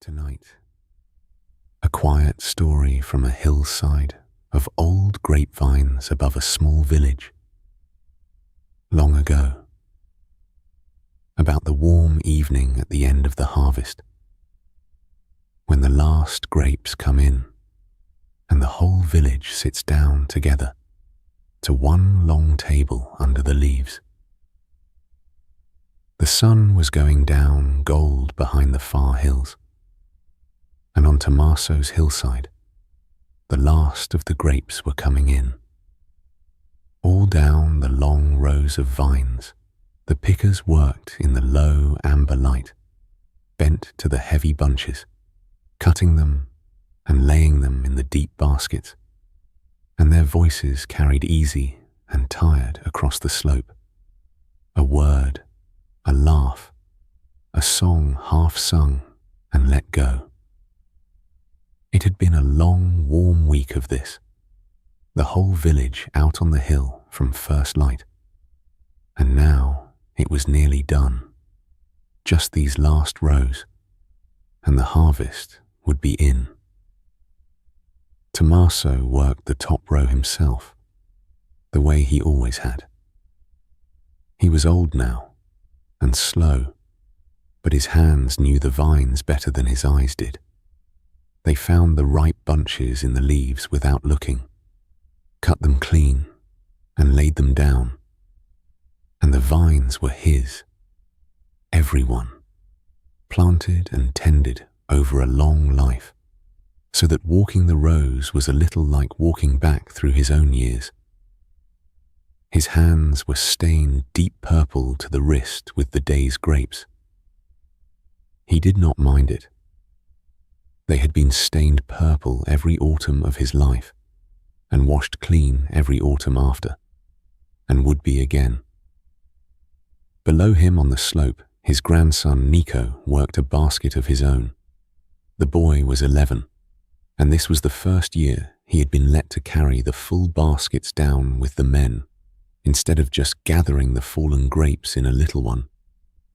Tonight, a quiet story from a hillside of old grapevines above a small village. Long ago, about the warm evening at the end of the harvest, when the last grapes come in and the whole village sits down together to one long table under the leaves. The sun was going down gold behind the far hills, and on Tommaso's hillside, the last of the grapes were coming in. All down the long rows of vines, the pickers worked in the low amber light, bent to the heavy bunches, cutting them and laying them in the deep baskets, and their voices carried easy and tired across the slope. A word, a laugh, a song half sung and let go. It had been a long, warm week of this, the whole village out on the hill from first light. And now it was nearly done, just these last rows, and the harvest would be in. Tommaso worked the top row himself, the way he always had. He was old now, and slow, but his hands knew the vines better than his eyes did. They found the ripe bunches in the leaves without looking, cut them clean, and laid them down. And the vines were his, everyone, planted and tended over a long life, so that walking the rows was a little like walking back through his own years. His hands were stained deep purple to the wrist with the day's grapes. He did not mind it. They had been stained purple every autumn of his life, and washed clean every autumn after, and would be again. Below him on the slope, his grandson Nico worked a basket of his own. The boy was 11, and this was the first year he had been let to carry the full baskets down with the men, instead of just gathering the fallen grapes in a little one,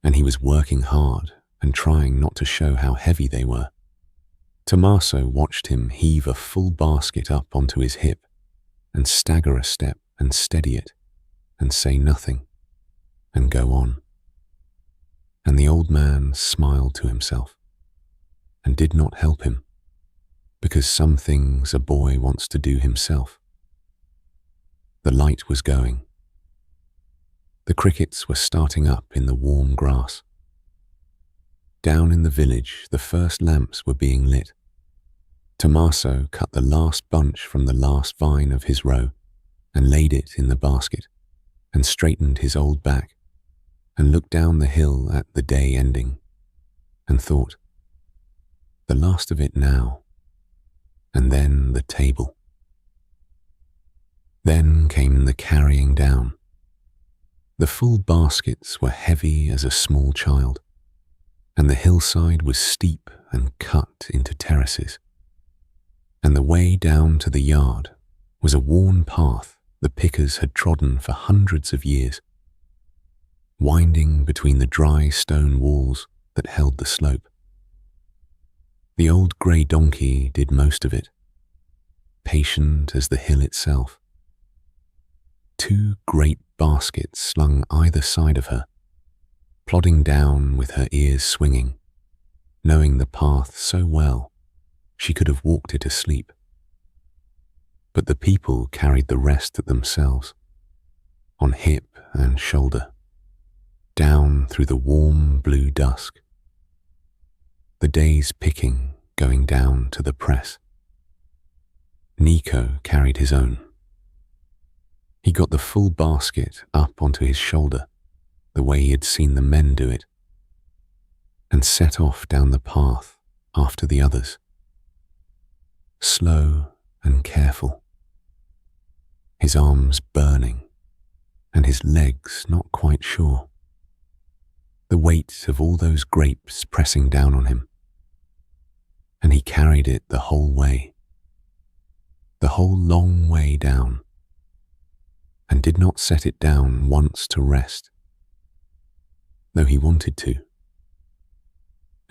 and he was working hard and trying not to show how heavy they were. Tommaso watched him heave a full basket up onto his hip and stagger a step and steady it and say nothing and go on. And the old man smiled to himself and did not help him, because some things a boy wants to do himself. The light was going. The crickets were starting up in the warm grass. Down in the village, the first lamps were being lit. Tommaso cut the last bunch from the last vine of his row and laid it in the basket and straightened his old back and looked down the hill at the day ending and thought, the last of it now, and then the table. Then came the carrying down. The full baskets were heavy as a small child, and the hillside was steep and cut into terraces. And the way down to the yard was a worn path the pickers had trodden for hundreds of years, winding between the dry stone walls that held the slope. The old grey donkey did most of it, patient as the hill itself. 2 great baskets slung either side of her, plodding down with her ears swinging, knowing the path so well she could have walked it asleep. But the people carried the rest at themselves, on hip and shoulder, down through the warm blue dusk. The day's picking going down to the press. Nico carried his own. He got the full basket up onto his shoulder, the way he had seen the men do it, and set off down the path after the others, slow and careful, his arms burning and his legs not quite sure, the weight of all those grapes pressing down on him. And he carried it the whole way, the whole long way down, and did not set it down once to rest, though he wanted to.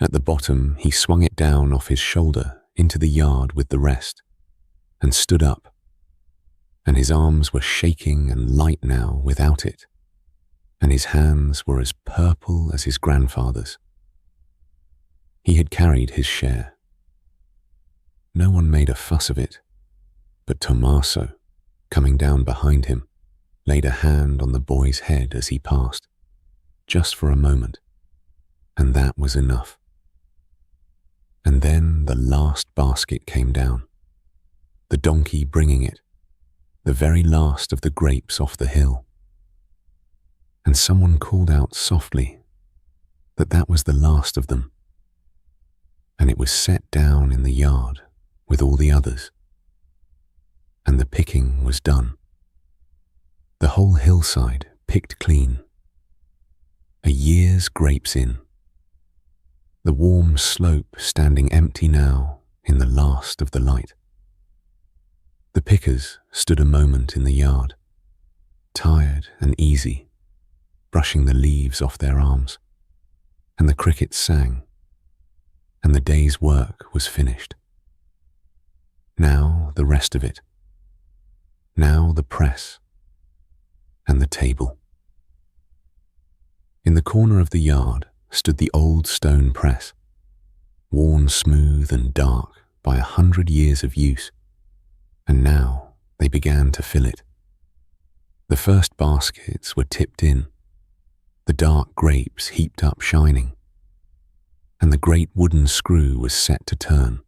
At the bottom, he swung it down off his shoulder into the yard with the rest, and stood up, and his arms were shaking and light now without it, and his hands were as purple as his grandfather's. He had carried his share. No one made a fuss of it, but Tommaso, coming down behind him, laid a hand on the boy's head as he passed, just for a moment, and that was enough. And then the last basket came down, the donkey bringing it, the very last of the grapes off the hill. And someone called out softly that that was the last of them, and it was set down in the yard with all the others, and the picking was done. The whole hillside picked clean, a year's grapes in, the warm slope standing empty now in the last of the light. The pickers stood a moment in the yard, tired and easy, brushing the leaves off their arms, and the crickets sang, and the day's work was finished. Now the rest of it, now the press, and the table. In the corner of the yard stood the old stone press, worn smooth and dark by 100 years of use, and now they began to fill it. The first baskets were tipped in, the dark grapes heaped up shining, and the great wooden screw was set to turn,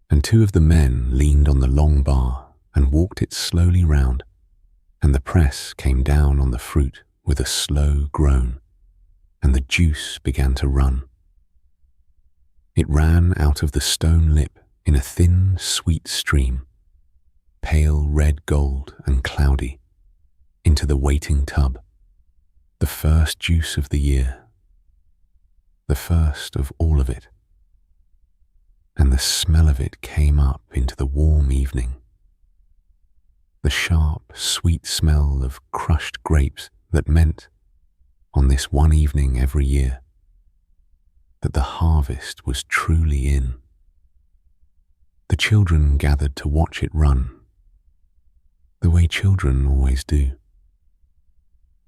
and two of the men leaned on the long bar and walked it slowly round, and the press came down on the fruit with a slow groan, and the juice began to run. It ran out of the stone lip in a thin, sweet stream, pale red gold and cloudy, into the waiting tub, the first juice of the year, the first of all of it. And the smell of it came up into the warm evening, the sharp, sweet smell of crushed grapes that meant, on this one evening every year, that the harvest was truly in. The children gathered to watch it run, the way children always do.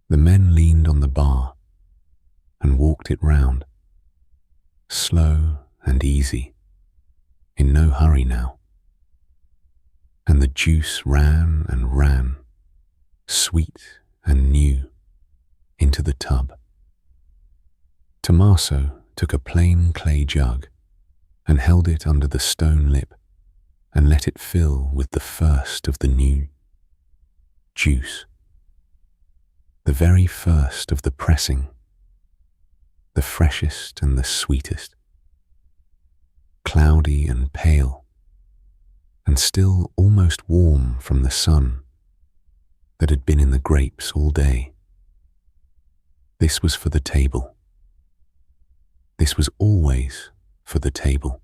The men leaned on the bar and walked it round, slow and easy, in no hurry now. And the juice ran and ran, sweet and new, into the tub. Tommaso took a plain clay jug and held it under the stone lip and let it fill with the first of the new juice, the very first of the pressing, the freshest and the sweetest, cloudy and pale, and still almost warm from the sun that had been in the grapes all day. This was for the table. This was always for the table.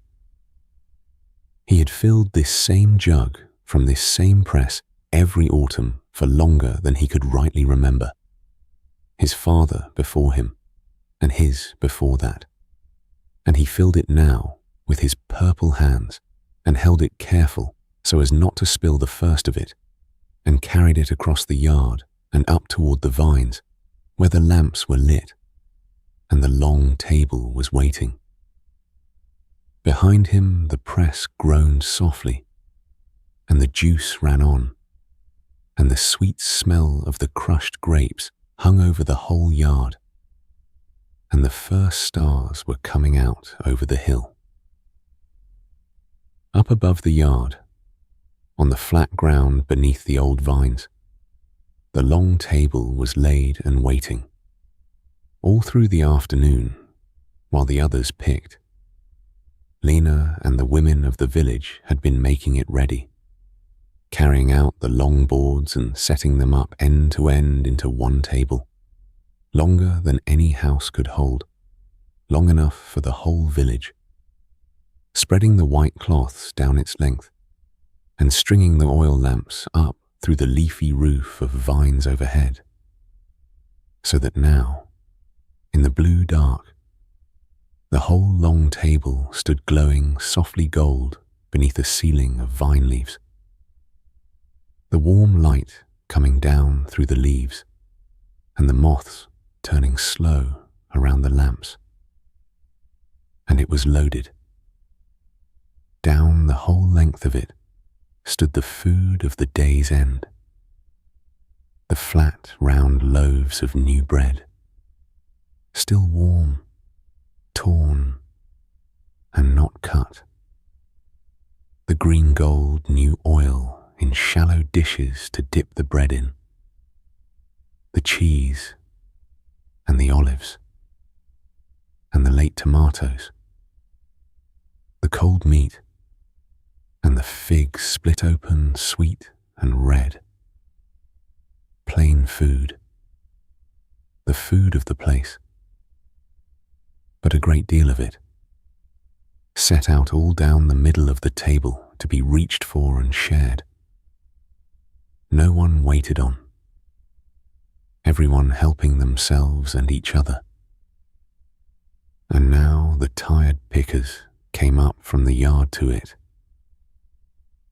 He had filled this same jug from this same press every autumn for longer than he could rightly remember. His father before him, and his before that. And he filled it now with his purple hands and held it careful so as not to spill the first of it, and carried it across the yard and up toward the vines, where the lamps were lit, and the long table was waiting. Behind him the press groaned softly, and the juice ran on, and the sweet smell of the crushed grapes hung over the whole yard, and the first stars were coming out over the hill. Up above the yard, on the flat ground beneath the old vines, the long table was laid and waiting. All through the afternoon, while the others picked, Lena and the women of the village had been making it ready, carrying out the long boards and setting them up end to end into one table, longer than any house could hold, long enough for the whole village, spreading the white cloths down its length, and stringing the oil lamps up through the leafy roof of vines overhead, so that now, in the blue dark, The whole long table stood glowing softly gold beneath a ceiling of vine leaves. The warm light coming down through the leaves, and the moths turning slow around the lamps. And it was loaded. Down the whole length of it stood the food of the day's end. The flat, round loaves of new bread, still warm, torn, and not cut. The green gold new oil in shallow dishes to dip the bread in. The cheese, and the olives, and the late tomatoes. The cold meat, and the figs split open, sweet and red. Plain food, the food of the place, but a great deal of it, set out all down the middle of the table to be reached for and shared. No one waited on, everyone helping themselves and each other. And now the tired pickers came up from the yard to it.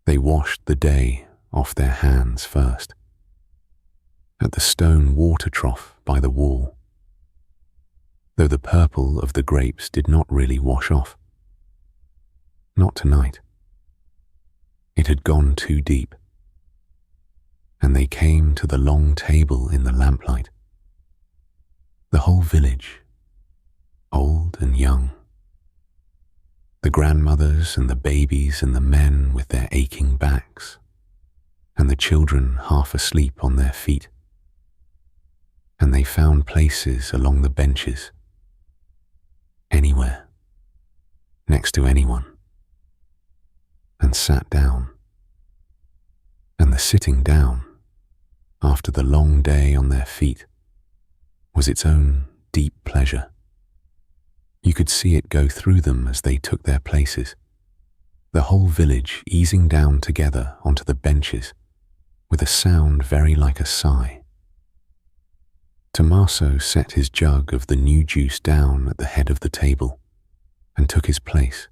They washed the day off their hands first, at the stone water trough by the wall, though the purple of the grapes did not really wash off. Not tonight. It had gone too deep, and they came to the long table in the lamplight. The whole village, old and young, the grandmothers and the babies and the men with their aching backs, and the children half asleep on their feet. And they found places along the benches, anywhere, next to anyone, and sat down. And the sitting down, after the long day on their feet, was its own deep pleasure. You could see it go through them as they took their places, the whole village easing down together onto the benches, with a sound very like a sigh. Tommaso set his jug of the new juice down at the head of the table and took his place,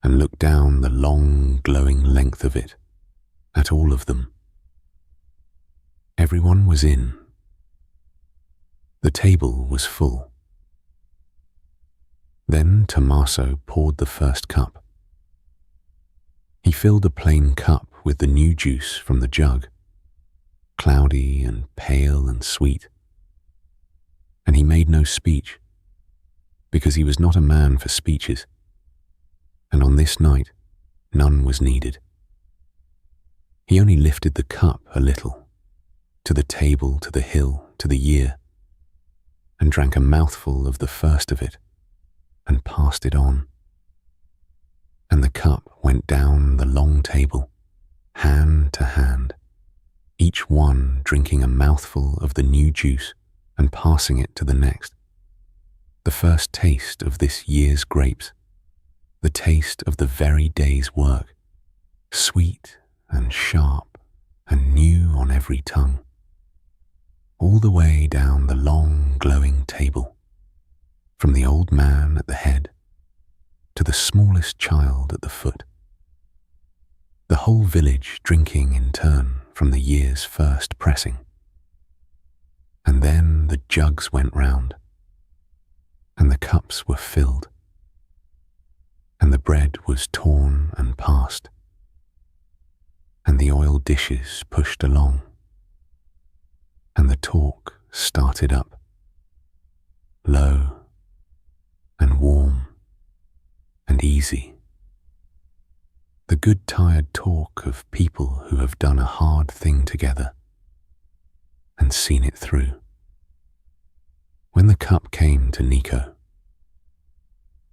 and looked down the long, glowing length of it at all of them. Everyone was in. The table was full. Then Tommaso poured the first cup. He filled a plain cup with the new juice from the jug, cloudy and pale and sweet. And he made no speech, because he was not a man for speeches, and on this night none was needed. He only lifted the cup a little, to the table, to the hill, to the year, and drank a mouthful of the first of it, and passed it on. And the cup went down the long table, hand to hand, each one drinking a mouthful of the new juice and passing it to the next. The first taste of this year's grapes, the taste of the very day's work, sweet and sharp and new on every tongue, all the way down the long glowing table, from the old man at the head to the smallest child at the foot. The whole village drinking in turn from the year's first pressing. And then the jugs went round, and the cups were filled, and the bread was torn and passed, and the oil dishes pushed along, and the talk started up, low and warm and easy. The good tired talk of people who have done a hard thing together and seen it through. When the cup came to Nico,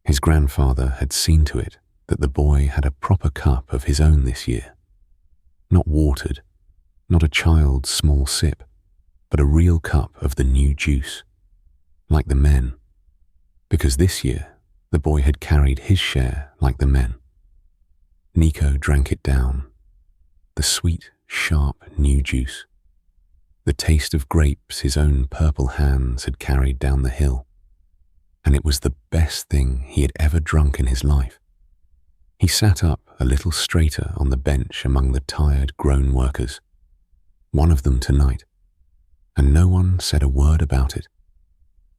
his grandfather had seen to it that the boy had a proper cup of his own this year, not watered, not a child's small sip, but a real cup of the new juice, like the men, because this year the boy had carried his share like the men. Nico drank it down, the sweet, sharp new juice, the taste of grapes his own purple hands had carried down the hill. and it was the best thing he had ever drunk in his life. He sat up a little straighter on the bench among the tired, grown workers, one of them tonight, and no one said a word about it,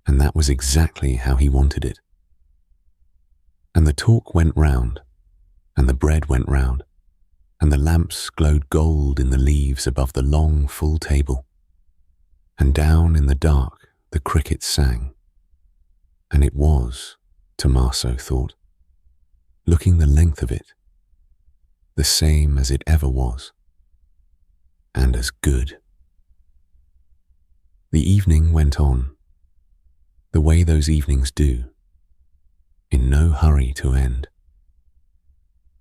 and that was exactly how he wanted it. And the talk went round, and the bread went round, and the lamps glowed gold in the leaves above the long, full table, and down in the dark the crickets sang, and it was, Tommaso thought, looking the length of it, the same as it ever was, and as good. The evening went on, the way those evenings do, in no hurry to end.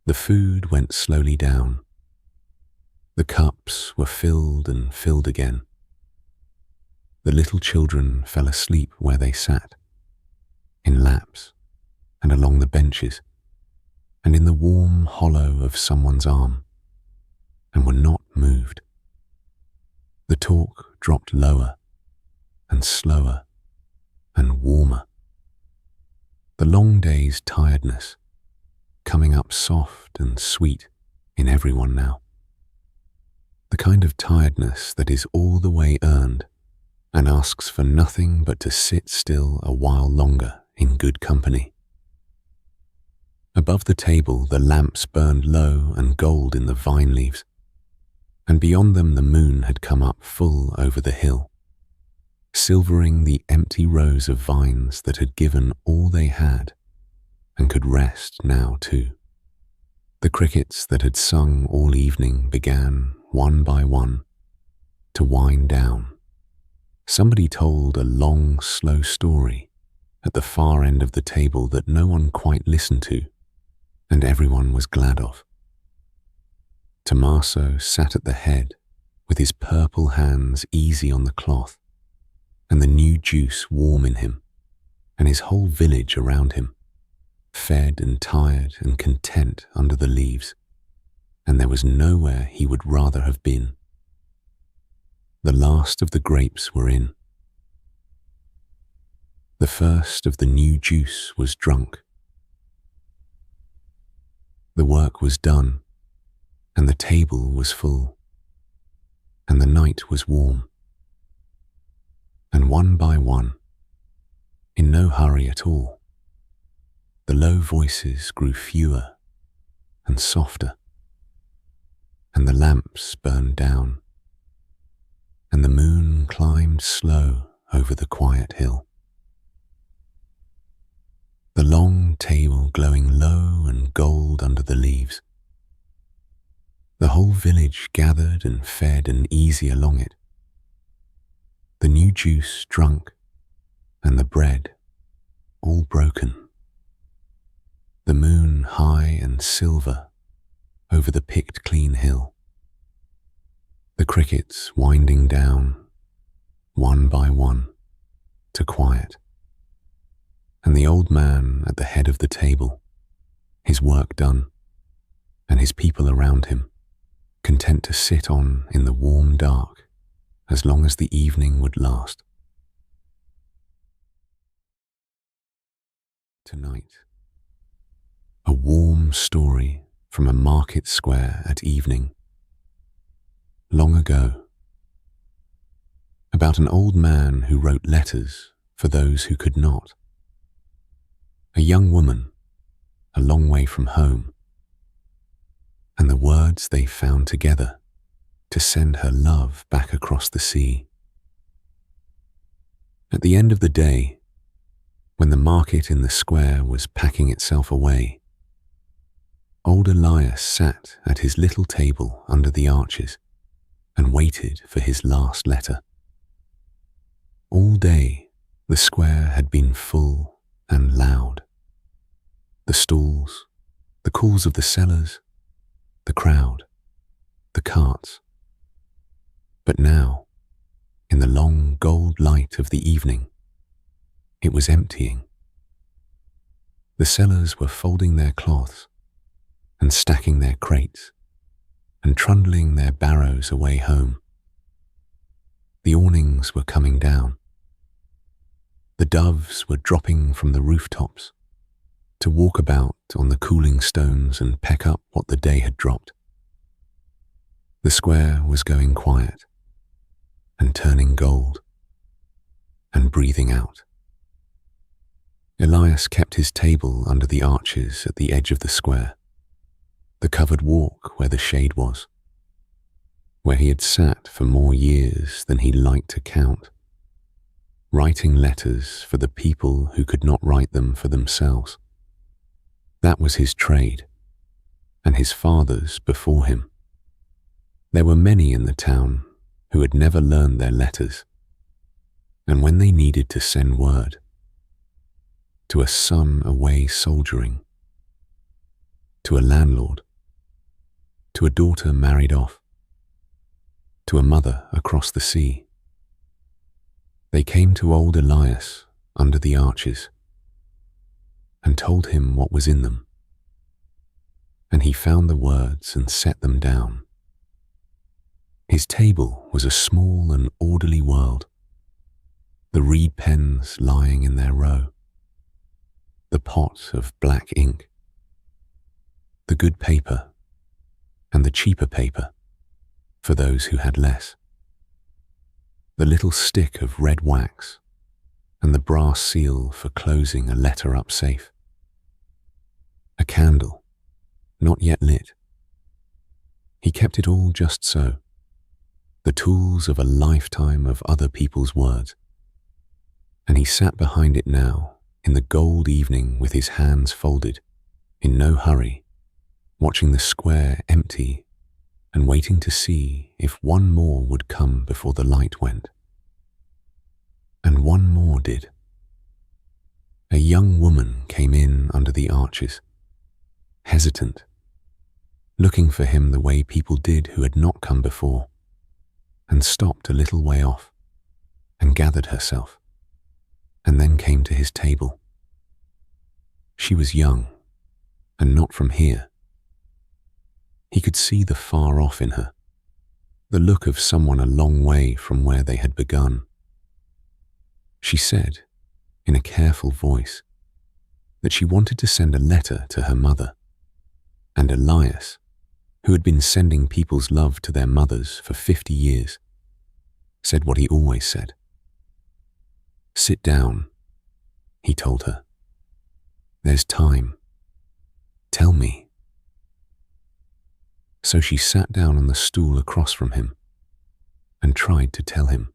The food went slowly down. The cups were filled and filled again. The little children fell asleep where they sat, in laps and along the benches, and in the warm hollow of someone's arm, and were not moved. The talk dropped lower and slower and warmer. The long day's tiredness coming up soft and sweet in everyone now. The kind of tiredness that is all the way earned and asks for nothing but to sit still a while longer in good company. Above the table the lamps burned low and gold in the vine leaves, and beyond them the moon had come up full over the hill, silvering the empty rows of vines that had given all they had and could rest now too. The crickets that had sung all evening began, one by one, to wind down. Somebody told a long, slow story at the far end of the table that no one quite listened to, and everyone was glad of. Tommaso sat at the head with his purple hands easy on the cloth, and the new juice warm in him, and his whole village around him, fed and tired and content under the leaves, and there was nowhere he would rather have been. The last of the grapes were in. The first of the new juice was drunk. The work was done, and the table was full, and the night was warm. And one by one, in no hurry at all, the low voices grew fewer and softer, and the lamps burned down, and the moon climbed slow over the quiet hill. The long table glowing low and gold under the leaves. The whole village gathered and fed and easy along it. The new juice drunk, and the bread all broken. The moon high and silver over the picked clean hill. The crickets winding down, one by one, to quiet. And the old man at the head of the table, his work done, and his people around him, content to sit on in the warm dark as long as the evening would last. Tonight, a warm story from a market square at evening. Long ago, about an old man who wrote letters for those who could not. A young woman, a long way from home, and the words they found together to send her love back across the sea. At the end of the day, when the market in the square was packing itself away, old Elias sat at his little table under the arches and waited for his last letter. All day the square had been full and loud. The stalls, the calls of the sellers, the crowd, the carts. But now, in the long gold light of the evening, it was emptying. The sellers were folding their cloths and stacking their crates and trundling their barrows away home. The awnings were coming down. The doves were dropping from the rooftops to walk about on the cooling stones and peck up what the day had dropped. The square was going quiet and turning gold and breathing out. Elias kept his table under the arches at the edge of the square, the covered walk where the shade was, where he had sat for more years than he liked to count, writing letters for the people who could not write them for themselves. That was his trade, and his father's before him. There were many in the town who had never learned their letters, and when they needed to send word to a son away soldiering, to a landlord, to a daughter married off, to a mother across the sea, they came to old Elias under the arches and told him what was in them, and he found the words and set them down. His table was a small and orderly world, the reed pens lying in their row, the pot of black ink, the good paper and the cheaper paper for those who had less, the little stick of red wax and the brass seal for closing a letter up safe, a candle not yet lit. He kept it all just so, the tools of a lifetime of other people's words, and he sat behind it now in the gold evening with his hands folded, in no hurry, watching the square empty and waiting to see if one more would come before the light went. And one more did. A young woman came in under the arches, hesitant, looking for him the way people did who had not come before, and stopped a little way off and gathered herself, and then came to his table. She was young, and not from here. He could see the far off in her, the look of someone a long way from where they had begun. She said, in a careful voice, that she wanted to send a letter to her mother, and Elias, who had been sending people's love to their mothers for 50 years, said what he always said. "Sit down," he told her. "There's time. Tell me." So she sat down on the stool across from him and tried to tell him.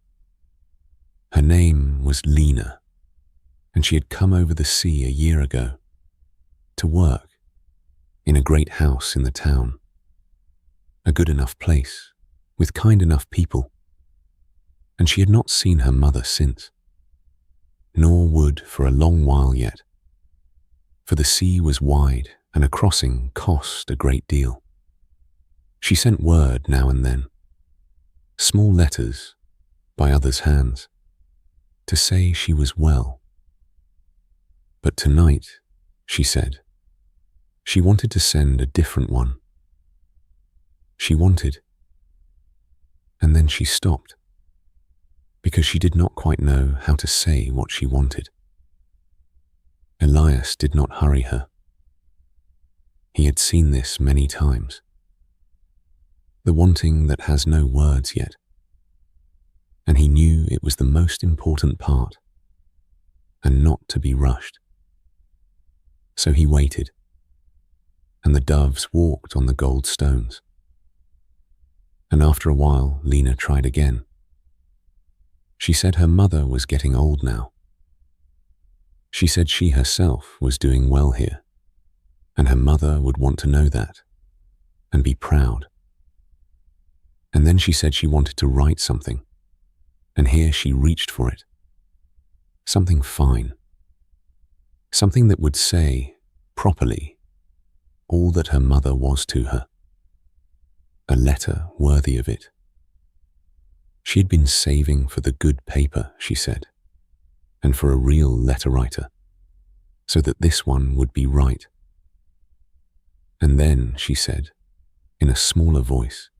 Her name was Lena, and she had come over the sea a year ago to work in a great house in the town, a good enough place with kind enough people, and she had not seen her mother since, nor would for a long while yet, for the sea was wide and a crossing cost a great deal. She sent word now and then, small letters by others' hands, to say she was well. But tonight, she said, she wanted to send a different one. She wanted, and then she stopped, because she did not quite know how to say what she wanted. Elias did not hurry her. He had seen this many times. The wanting that has no words yet. And he knew it was the most important part, and not to be rushed. So he waited, and the doves walked on the gold stones. And after a while, Lena tried again. She said her mother was getting old now. She said she herself was doing well here, and her mother would want to know that, and be proud. And then she said she wanted to write something, and here she reached for it. Something fine. Something that would say, properly, all that her mother was to her. A letter worthy of it. She had been saving for the good paper, she said, and for a real letter writer, so that this one would be right. And then she said, in a smaller voice,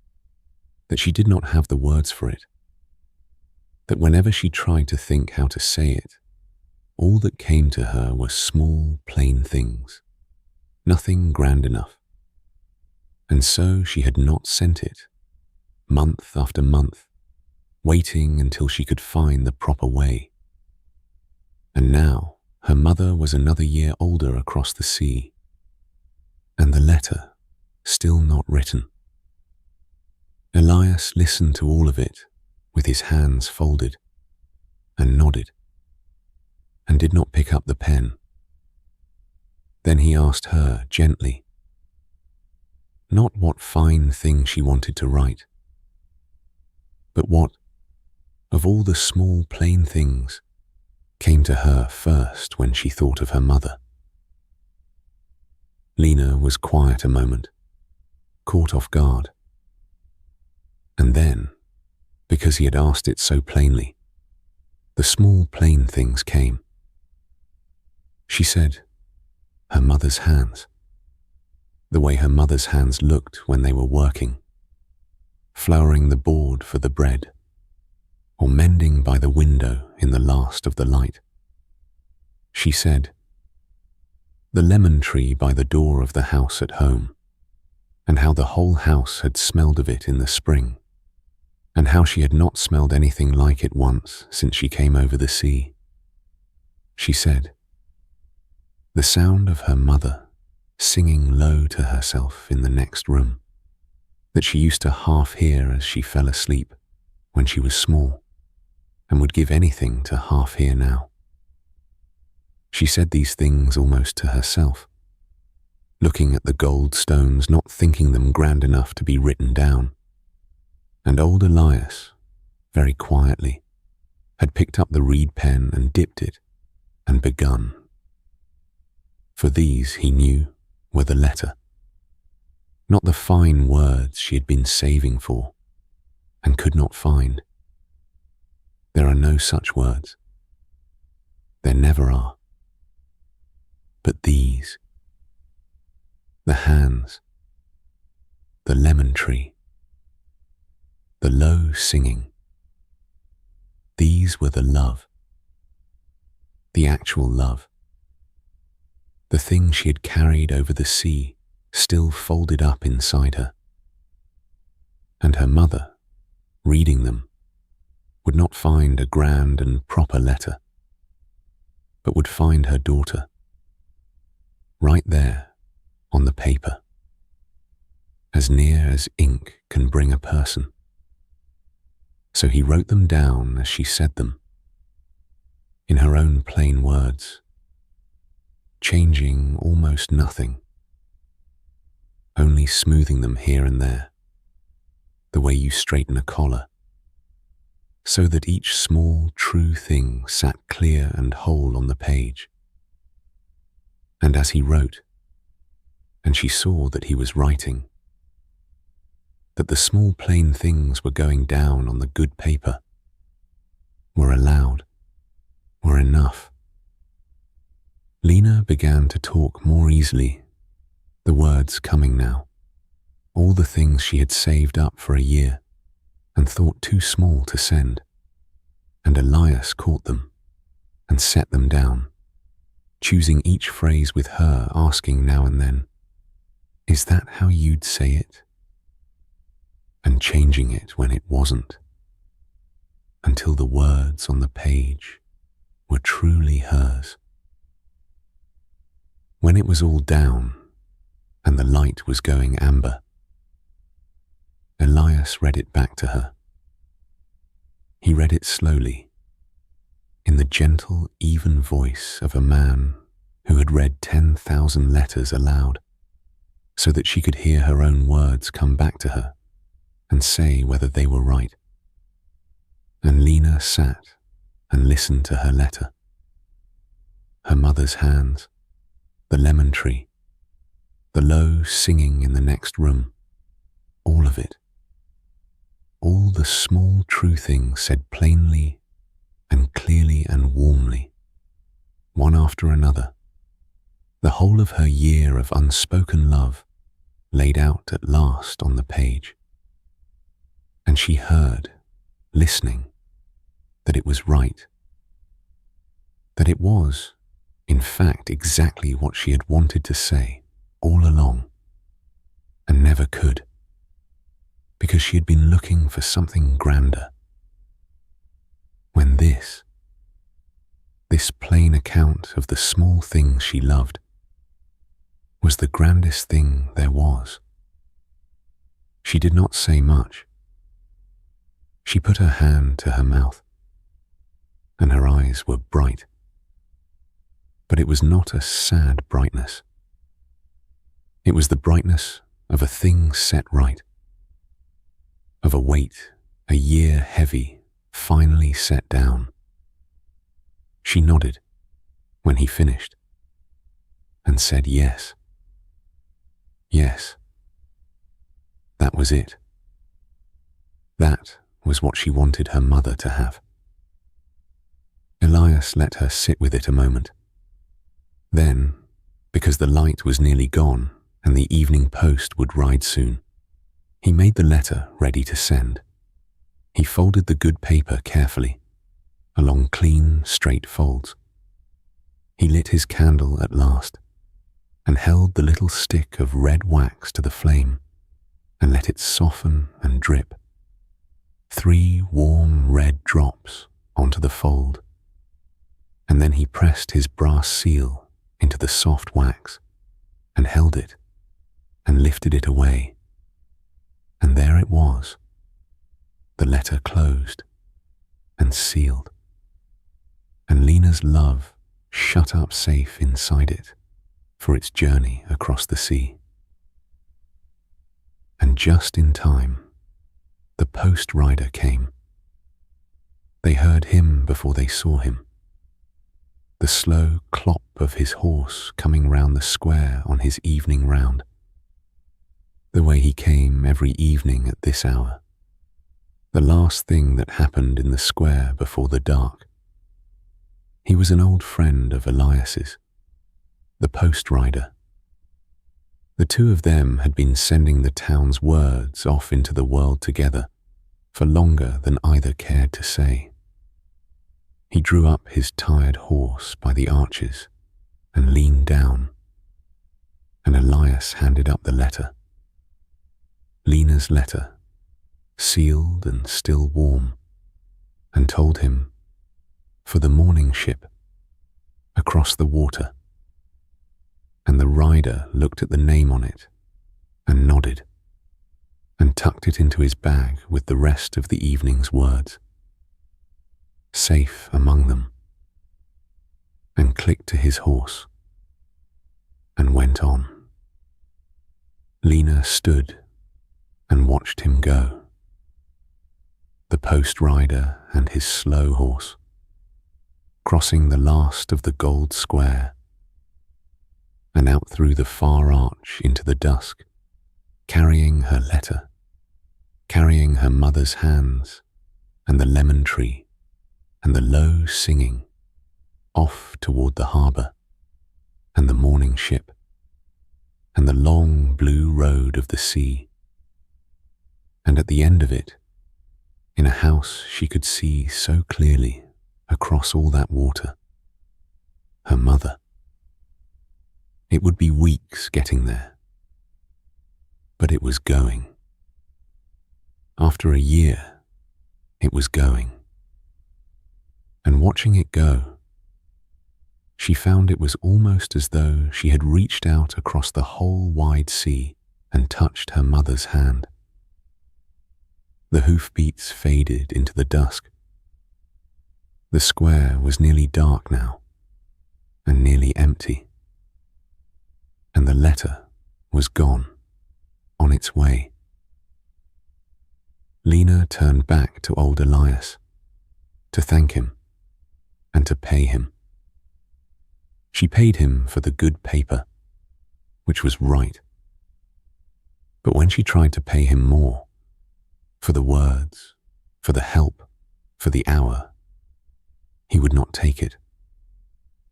that she did not have the words for it, that whenever she tried to think how to say it, All that came to her were small, plain things, nothing grand enough. And so she had not sent it, month after month, waiting until she could find the proper way. And now her mother was another year older across the sea, and the letter still not written. Elias listened to all of it with his hands folded, and nodded, and did not pick up the pen. Then he asked her gently, not what fine thing she wanted to write, but what, of all the small plain things, came to her first when she thought of her mother. Lena was quiet a moment, caught off guard. And then, because he had asked it so plainly, the small plain things came. She said, her mother's hands, the way her mother's hands looked when they were working, flouring the board for the bread, or mending by the window in the last of the light. She said, the lemon tree by the door of the house at home, and how the whole house had smelled of it in the spring, and how she had not smelled anything like it once since she came over the sea. She said, the sound of her mother singing low to herself in the next room, that she used to half hear as she fell asleep when she was small, and would give anything to half hear now. She said these things almost to herself, looking at the gold stones, not thinking them grand enough to be written down. And old Elias, very quietly, had picked up the reed pen and dipped it and begun. For these, he knew, were the letter, not the fine words she had been saving for and could not find. There are no such words. There never are. But these, the hands, the lemon tree, the low singing, these were the love, the actual love, the thing she had carried over the sea, still folded up inside her. And her mother, reading them, would not find a grand and proper letter, but would find her daughter, right there on the paper, as near as ink can bring a person. So he wrote them down as she said them, in her own plain words, changing almost nothing, only smoothing them here and there, the way you straighten a collar, so that each small, true thing sat clear and whole on the page. And as he wrote, and she saw that he was writing, that the small plain things were going down on the good paper, were allowed, were enough. Lena began to talk more easily, the words coming now, all the things she had saved up for a year and thought too small to send. And Elias caught them and set them down, choosing each phrase with her, asking now and then, is that how you'd say it? And changing it when it wasn't, until the words on the page were truly hers. When it was all down and the light was going amber, Elias read it back to her. He read it slowly, in the gentle, even voice of a man who had read 10,000 letters aloud, so that she could hear her own words come back to her and say whether they were right. And Lena sat and listened to her letter. Her mother's hands, the lemon tree, the low singing in the next room, all of it. All the small true things said plainly and clearly and warmly, one after another. The whole of her year of unspoken love laid out at last on the page. And she heard, listening, that it was right. that it was, in fact, exactly what she had wanted to say all along, and never could, because she had been looking for something grander. When this plain account of the small things she loved, was the grandest thing there was. She did not say much. She put her hand to her mouth, and her eyes were bright. But it was not a sad brightness. It was the brightness of a thing set right, of a weight, a year heavy, finally set down. She nodded when he finished and said yes. Yes. That was it. That was what she wanted her mother to have. Elias let her sit with it a moment. Then, because the light was nearly gone and the evening post would ride soon, he made the letter ready to send. He folded the good paper carefully, along clean, straight folds. He lit his candle at last, and held the little stick of red wax to the flame, and let it soften and drip. 3 warm red drops onto the fold, and then he pressed his brass seal into the soft wax, and held it, and lifted it away. And there it was, the letter closed and sealed, and Lena's love shut up safe inside it for its journey across the sea. And just in time, the post rider came. They heard him before they saw him. The slow clop of his horse coming round the square on his evening round, the way he came every evening at this hour, the last thing that happened in the square before the dark. He was an old friend of Elias's, the post rider. The two of them had been sending the town's words off into the world together for longer than either cared to say. He drew up his tired horse by the arches and leaned down, and Elias handed up the letter. Lena's letter, sealed and still warm, and told him, for the morning ship, across the water. And the rider looked at the name on it and nodded, and tucked it into his bag with the rest of the evening's words, safe among them, and clicked to his horse and went on. Lena stood and watched him go, the post rider and his slow horse, crossing the last of the gold square, and out through the far arch into the dusk, carrying her letter, carrying her mother's hands, and the lemon tree, and the low singing, off toward the harbour, and the morning ship, and the long blue road of the sea. And at the end of it, in a house she could see so clearly across all that water, her mother. It would be weeks getting there, but it was going. After a year, it was going. And watching it go, she found it was almost as though she had reached out across the whole wide sea and touched her mother's hand. The hoofbeats faded into the dusk. The square was nearly dark now, and nearly empty. And the letter was gone, on its way. Lena turned back to old Elias, to thank him, and to pay him. She paid him for the good paper, which was right. But when she tried to pay him more, for the words, for the help, for the hour, he would not take it.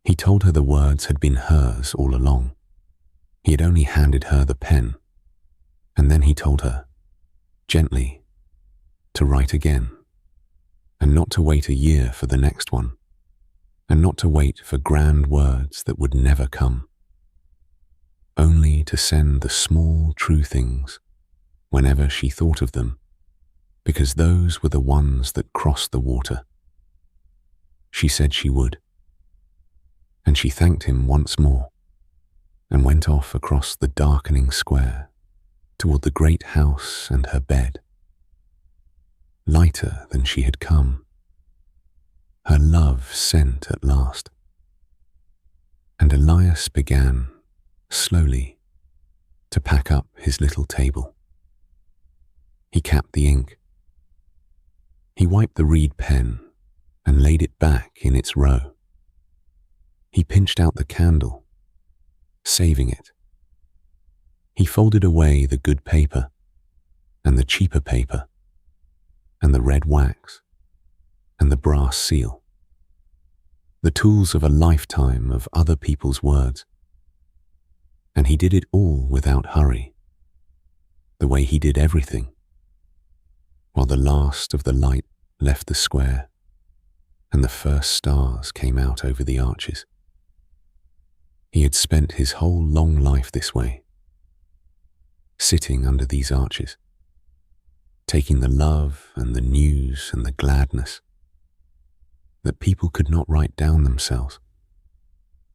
He told her the words had been hers all along. He had only handed her the pen, and then he told her, gently, to write again, and not to wait a year for the next one, and not to wait for grand words that would never come, only to send the small true things whenever she thought of them, because those were the ones that crossed the water. She said she would, and she thanked him once more and went off across the darkening square toward the great house and her bed, lighter than she had come, her love sent at last. And Elias began, slowly, to pack up his little table. He capped the ink. He wiped the reed pen and laid it back in its row. He pinched out the candle, saving it. He folded away the good paper and the cheaper paper and the red wax and the brass seal, the tools of a lifetime of other people's words. And he did it all without hurry, the way he did everything, while the last of the light left the square and the first stars came out over the arches. He had spent his whole long life this way, sitting under these arches, taking the love and the news and the gladness that people could not write down themselves,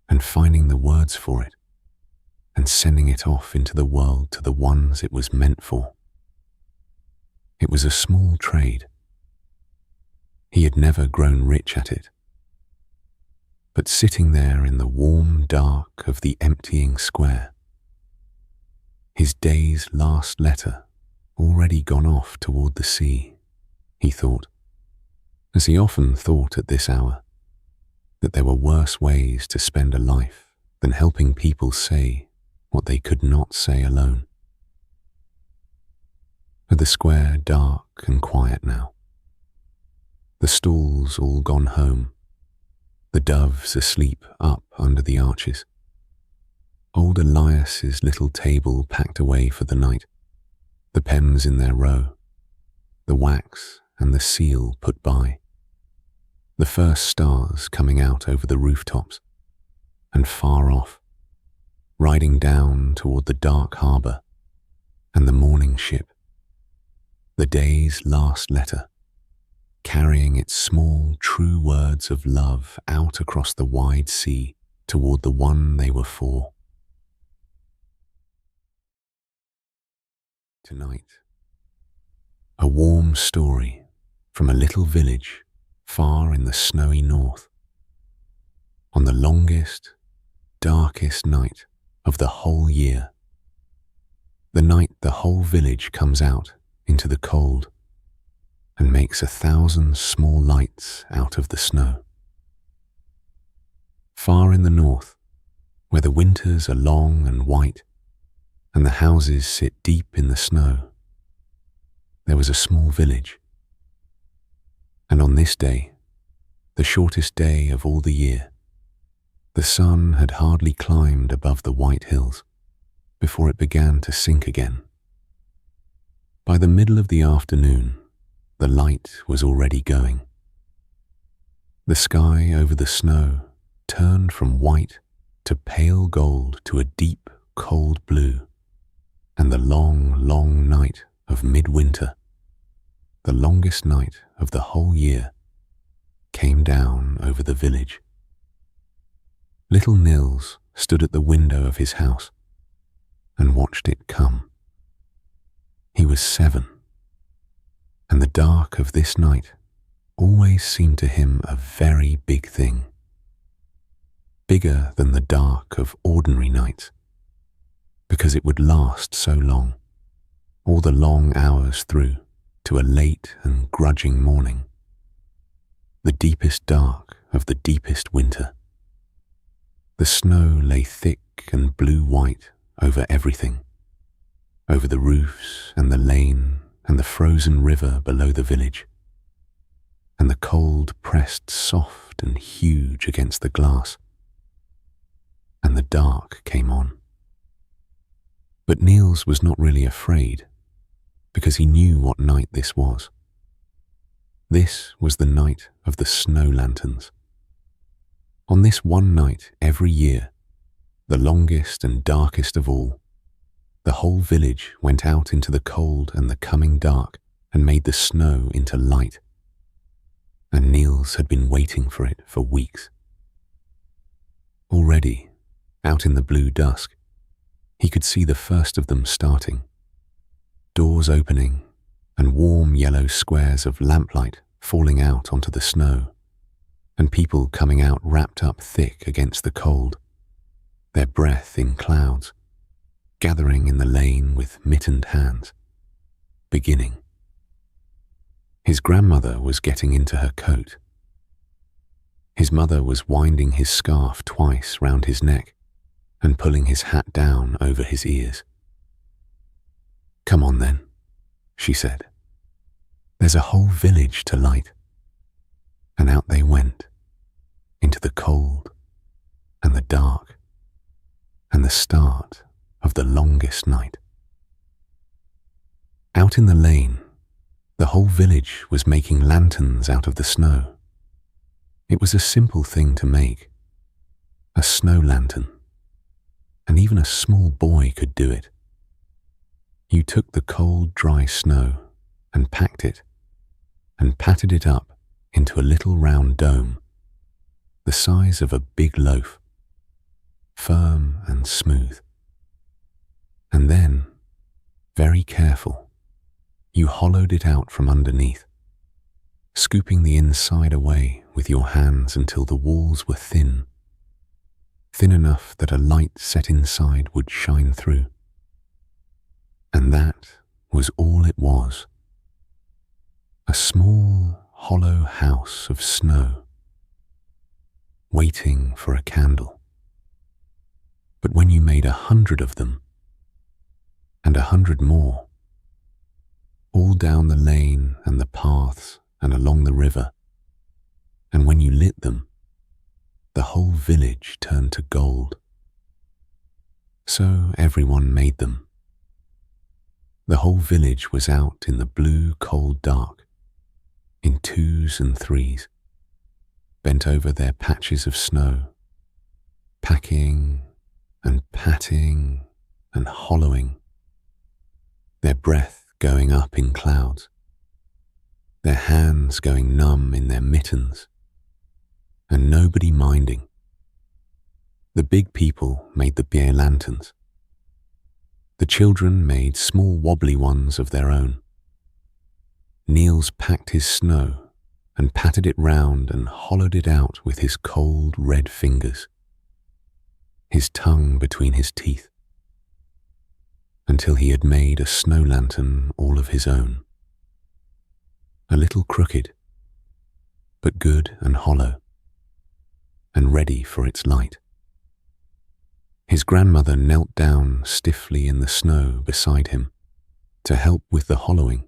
and finding the words for it and sending it off into the world to the ones it was meant for. It was a small trade. He had never grown rich at it. But sitting there in the warm dark of the emptying square, his day's last letter already gone off toward the sea, he thought, as he often thought at this hour, that there were worse ways to spend a life than helping people say what they could not say alone. But the square dark and quiet now, the stalls all gone home, the doves asleep up under the arches, old Elias's little table packed away for the night, the pens in their row, the wax and the seal put by, the first stars coming out over the rooftops, and far off, riding down toward the dark harbour, and the morning ship, the day's last letter, carrying its small, true words of love out across the wide sea toward the one they were for. Tonight, a warm story from a little village far in the snowy north, on the longest, darkest night of the whole year, the night the whole village comes out into the cold and makes 1,000 small lights out of the snow. Far in the north, where the winters are long and white and the houses sit deep in the snow, there was a small village. And on this day, the shortest day of all the year, the sun had hardly climbed above the white hills before it began to sink again. By the middle of the afternoon, the light was already going. The sky over the snow turned from white to pale gold to a deep, cold blue, and the long, long night of midwinter, the longest night of the whole year, came down over the village. Little Nils stood at the window of his house and watched it come. He was 7, and the dark of this night always seemed to him a very big thing, bigger than the dark of ordinary nights, because it would last so long, all the long hours through to a late and grudging morning, the deepest dark of the deepest winter. The snow lay thick and blue-white over everything, over the roofs and the lane and the frozen river below the village, and the cold pressed soft and huge against the glass, and the dark came on. But Niels was not really afraid, because he knew what night this was. This was the night of the snow lanterns. On this one night every year, the longest and darkest of all, the whole village went out into the cold and the coming dark and made the snow into light. And Niels had been waiting for it for weeks. Already, out in the blue dusk, he could see the first of them starting. Doors opening and warm yellow squares of lamplight falling out onto the snow, and people coming out wrapped up thick against the cold, their breath in clouds, gathering in the lane with mittened hands, beginning. His grandmother was getting into her coat. His mother was winding his scarf twice round his neck and pulling his hat down over his ears. "Come on then," she said. "There's a whole village to light." And out they went, into the cold and the dark and the start of the longest night. Out in the lane, the whole village was making lanterns out of the snow. It was a simple thing to make, a snow lantern, and even a small boy could do it. You took the cold, dry snow and packed it and patted it up into a little round dome, the size of a big loaf, firm and smooth. And then, very careful, you hollowed it out from underneath, scooping the inside away with your hands until the walls were thin enough that a light set inside would shine through. And that was all it was. A small, hollow house of snow, waiting for a candle. But when you made 100 of them, and 100 more, all down the lane and the paths and along the river, and when you lit them, the whole village turned to gold. So everyone made them. The whole village was out in the blue, cold dark, in 2s and 3s, bent over their patches of snow, packing and patting and hollowing, their breath going up in clouds, their hands going numb in their mittens, and nobody minding. The big people made the beer lanterns. The children made small wobbly ones of their own. Niels packed his snow and patted it round and hollowed it out with his cold red fingers, his tongue between his teeth, until he had made a snow lantern all of his own. A little crooked, but good and hollow, and ready for its light. His grandmother knelt down stiffly in the snow beside him to help with the hollowing,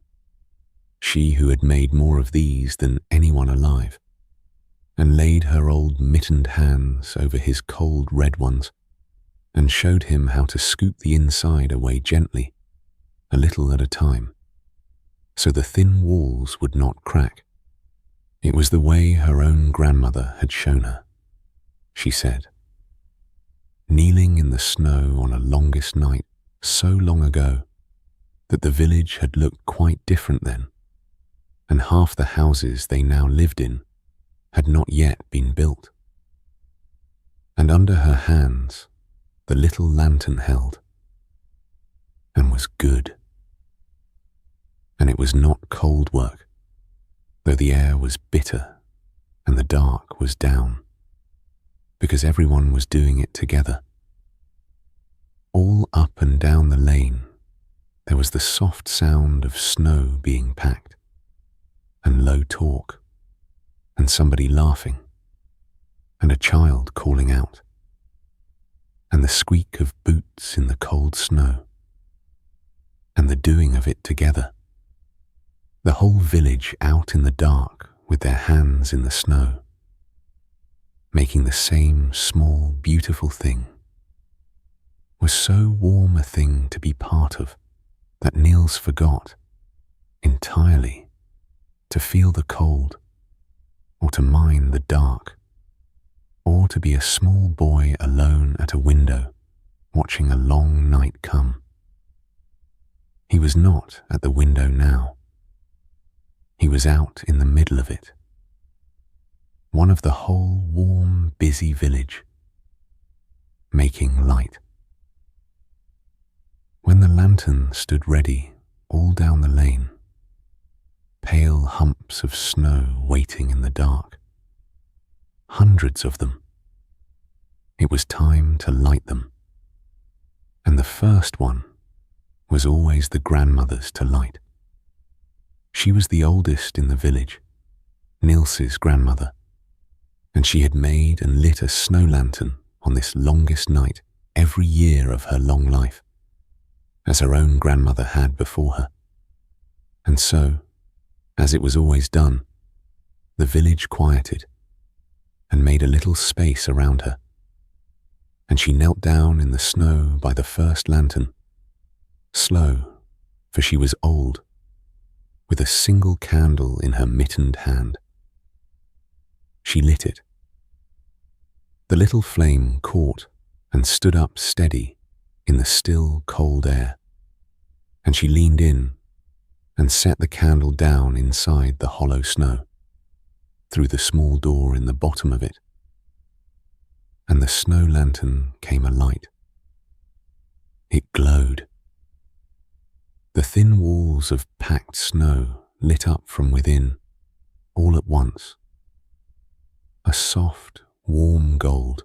she who had made more of these than anyone alive, and laid her old mittened hands over his cold red ones and showed him how to scoop the inside away gently, a little at a time, so the thin walls would not crack. It was the way her own grandmother had shown her, she said. Kneeling in the snow on a longest night so long ago that the village had looked quite different then, and half the houses they now lived in had not yet been built. And under her hands the little lantern held, and was good. And it was not cold work, though the air was bitter and the dark was down, because everyone was doing it together. All up and down the lane there was the soft sound of snow being packed, and low talk, and somebody laughing, and a child calling out, and the squeak of boots in the cold snow, and the doing of it together. The whole village out in the dark with their hands in the snow, making the same small, beautiful thing, was so warm a thing to be part of that Niels forgot entirely to feel the cold, or to mind the dark, or to be a small boy alone at a window, watching a long night come. He was not at the window now. He was out in the middle of it, one of the whole warm, busy village, making light. When the lantern stood ready all down the lane, pale humps of snow waiting in the dark, hundreds of them, it was time to light them. And the first one was always the grandmother's to light. She was the oldest in the village, Nils's grandmother, and she had made and lit a snow lantern on this longest night every year of her long life, as her own grandmother had before her. And so, as it was always done, the village quieted and made a little space around her, and she knelt down in the snow by the first lantern, slow, for she was old, with a single candle in her mittened hand. She lit it. The little flame caught and stood up steady in the still, cold air, and she leaned in and set the candle down inside the hollow snow, through the small door in the bottom of it, and the snow lantern came alight. It glowed. The thin walls of packed snow lit up from within, all at once. A soft, warm gold.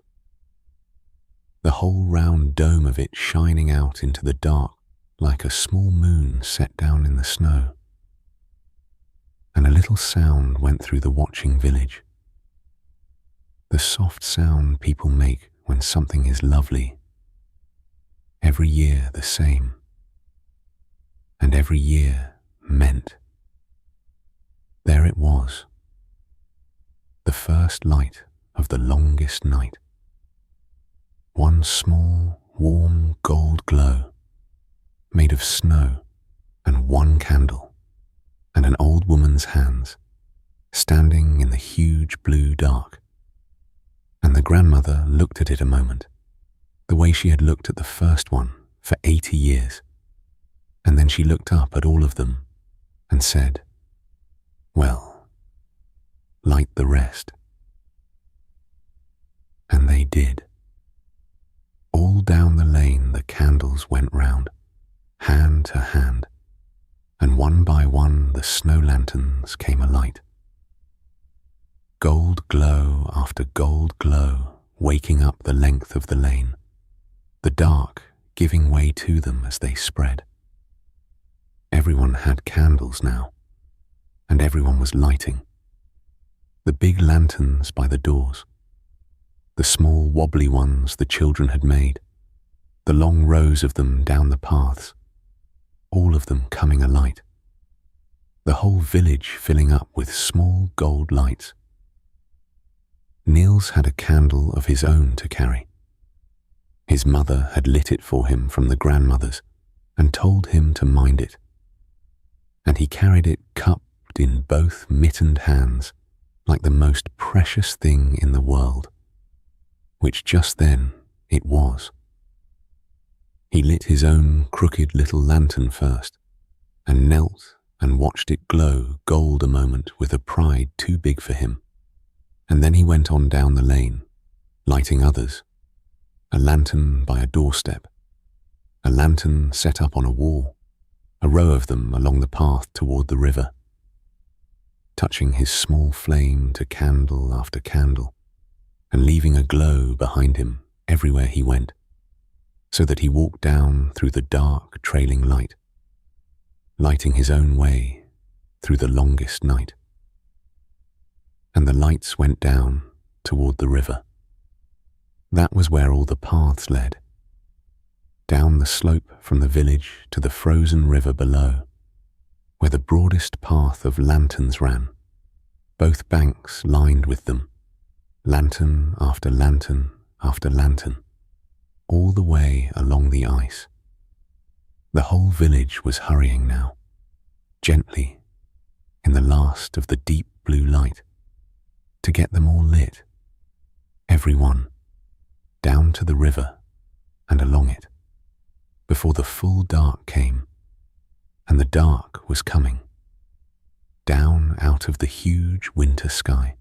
The whole round dome of it shining out into the dark like a small moon set down in the snow. And a little sound went through the watching village. The soft sound people make when something is lovely. Every year the same. And every year meant. There it was, the first light of the longest night. One small, warm gold glow, made of snow, and one candle, and an old woman's hands, standing in the huge blue dark. And the grandmother looked at it a moment, the way she had looked at the first one for 80 years. And then she looked up at all of them and said, "Well, light the rest." And they did. All down the lane the candles went round, hand to hand, and one by one the snow lanterns came alight. Gold glow after gold glow waking up the length of the lane, the dark giving way to them as they spread. Everyone had candles now, and everyone was lighting. The big lanterns by the doors, the small wobbly ones the children had made, the long rows of them down the paths, all of them coming alight. The whole village filling up with small gold lights. Niels had a candle of his own to carry. His mother had lit it for him from the grandmother's and told him to mind it. And he carried it cupped in both mittened hands like the most precious thing in the world, which just then it was. He lit his own crooked little lantern first, and knelt and watched it glow gold a moment with a pride too big for him. And then he went on down the lane, lighting others, a lantern by a doorstep, a lantern set up on a wall, a row of them along the path toward the river, touching his small flame to candle after candle, and leaving a glow behind him everywhere he went, so that he walked down through the dark, trailing light, lighting his own way through the longest night. And the lights went down toward the river. That was where all the paths led, down the slope from the village to the frozen river below, where the broadest path of lanterns ran, both banks lined with them, lantern after lantern after lantern, all the way along the ice. The whole village was hurrying now, gently, in the last of the deep blue light, to get them all lit, every one, down to the river and along it, before the full dark came, and the dark was coming, down out of the huge winter sky.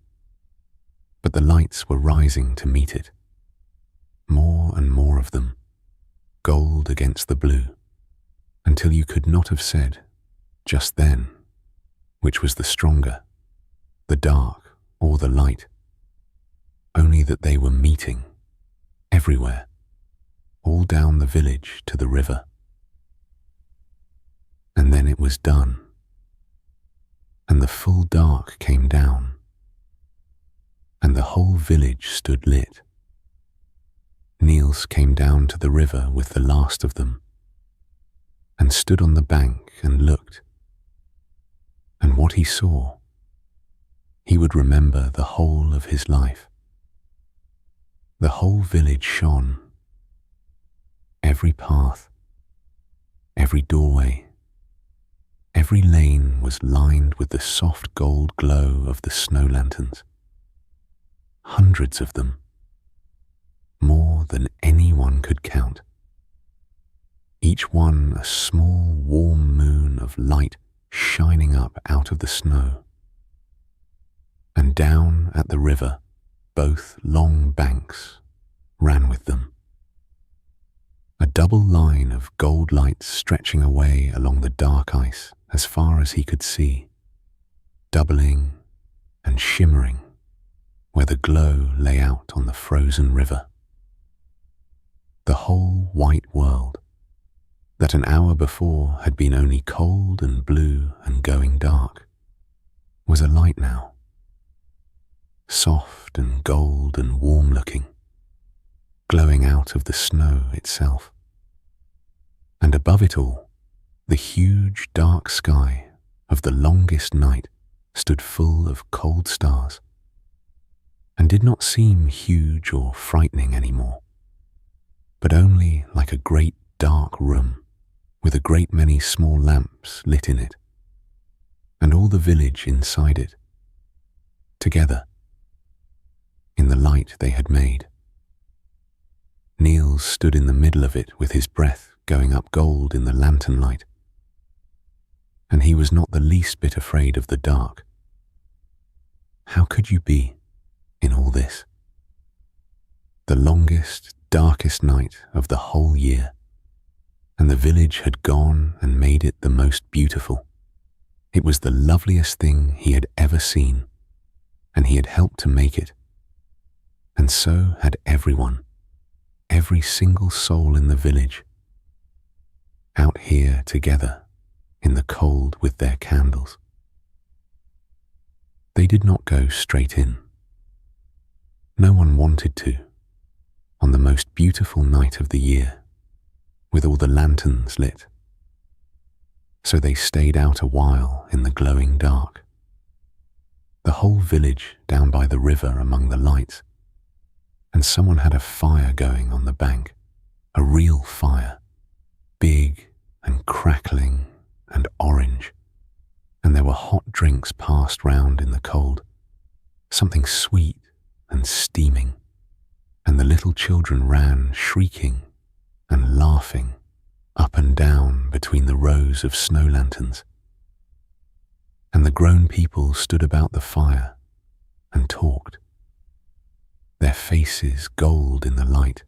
But the lights were rising to meet it, more and more of them, gold against the blue, until you could not have said, just then, which was the stronger, the dark or the light, only that they were meeting, everywhere, all down the village to the river. And then it was done, and the full dark came down, and the whole village stood lit. Niels came down to the river with the last of them, and stood on the bank and looked. And what he saw, he would remember the whole of his life. The whole village shone. Every path, every doorway, every lane was lined with the soft gold glow of the snow lanterns. Hundreds of them, more than anyone could count. Each one a small warm moon of light shining up out of the snow. And down at the river, both long banks ran with them. A double line of gold lights stretching away along the dark ice as far as he could see, doubling and shimmering where the glow lay out on the frozen river. The whole white world, that an hour before had been only cold and blue and going dark, was alight now, soft and gold and warm-looking, glowing out of the snow itself. And above it all, the huge dark sky of the longest night stood full of cold stars, and did not seem huge or frightening anymore, but only like a great dark room with a great many small lamps lit in it, and all the village inside it, together, in the light they had made. Niels stood in the middle of it with his breath going up gold in the lantern light, and he was not the least bit afraid of the dark. How could you be in all this? The longest, darkest night of the whole year, and the village had gone and made it the most beautiful. It was the loveliest thing he had ever seen, and he had helped to make it. And so had everyone, every single soul in the village, out here together in the cold with their candles. They did not go straight in. No one wanted to, on the most beautiful night of the year, with all the lanterns lit. So they stayed out a while in the glowing dark. The whole village down by the river among the lights, and someone had a fire going on the bank, a real fire, big and crackling and orange, and there were hot drinks passed round in the cold, something sweet and steaming, and the little children ran shrieking and laughing up and down between the rows of snow lanterns, and the grown people stood about the fire and talked, their faces gold in the light.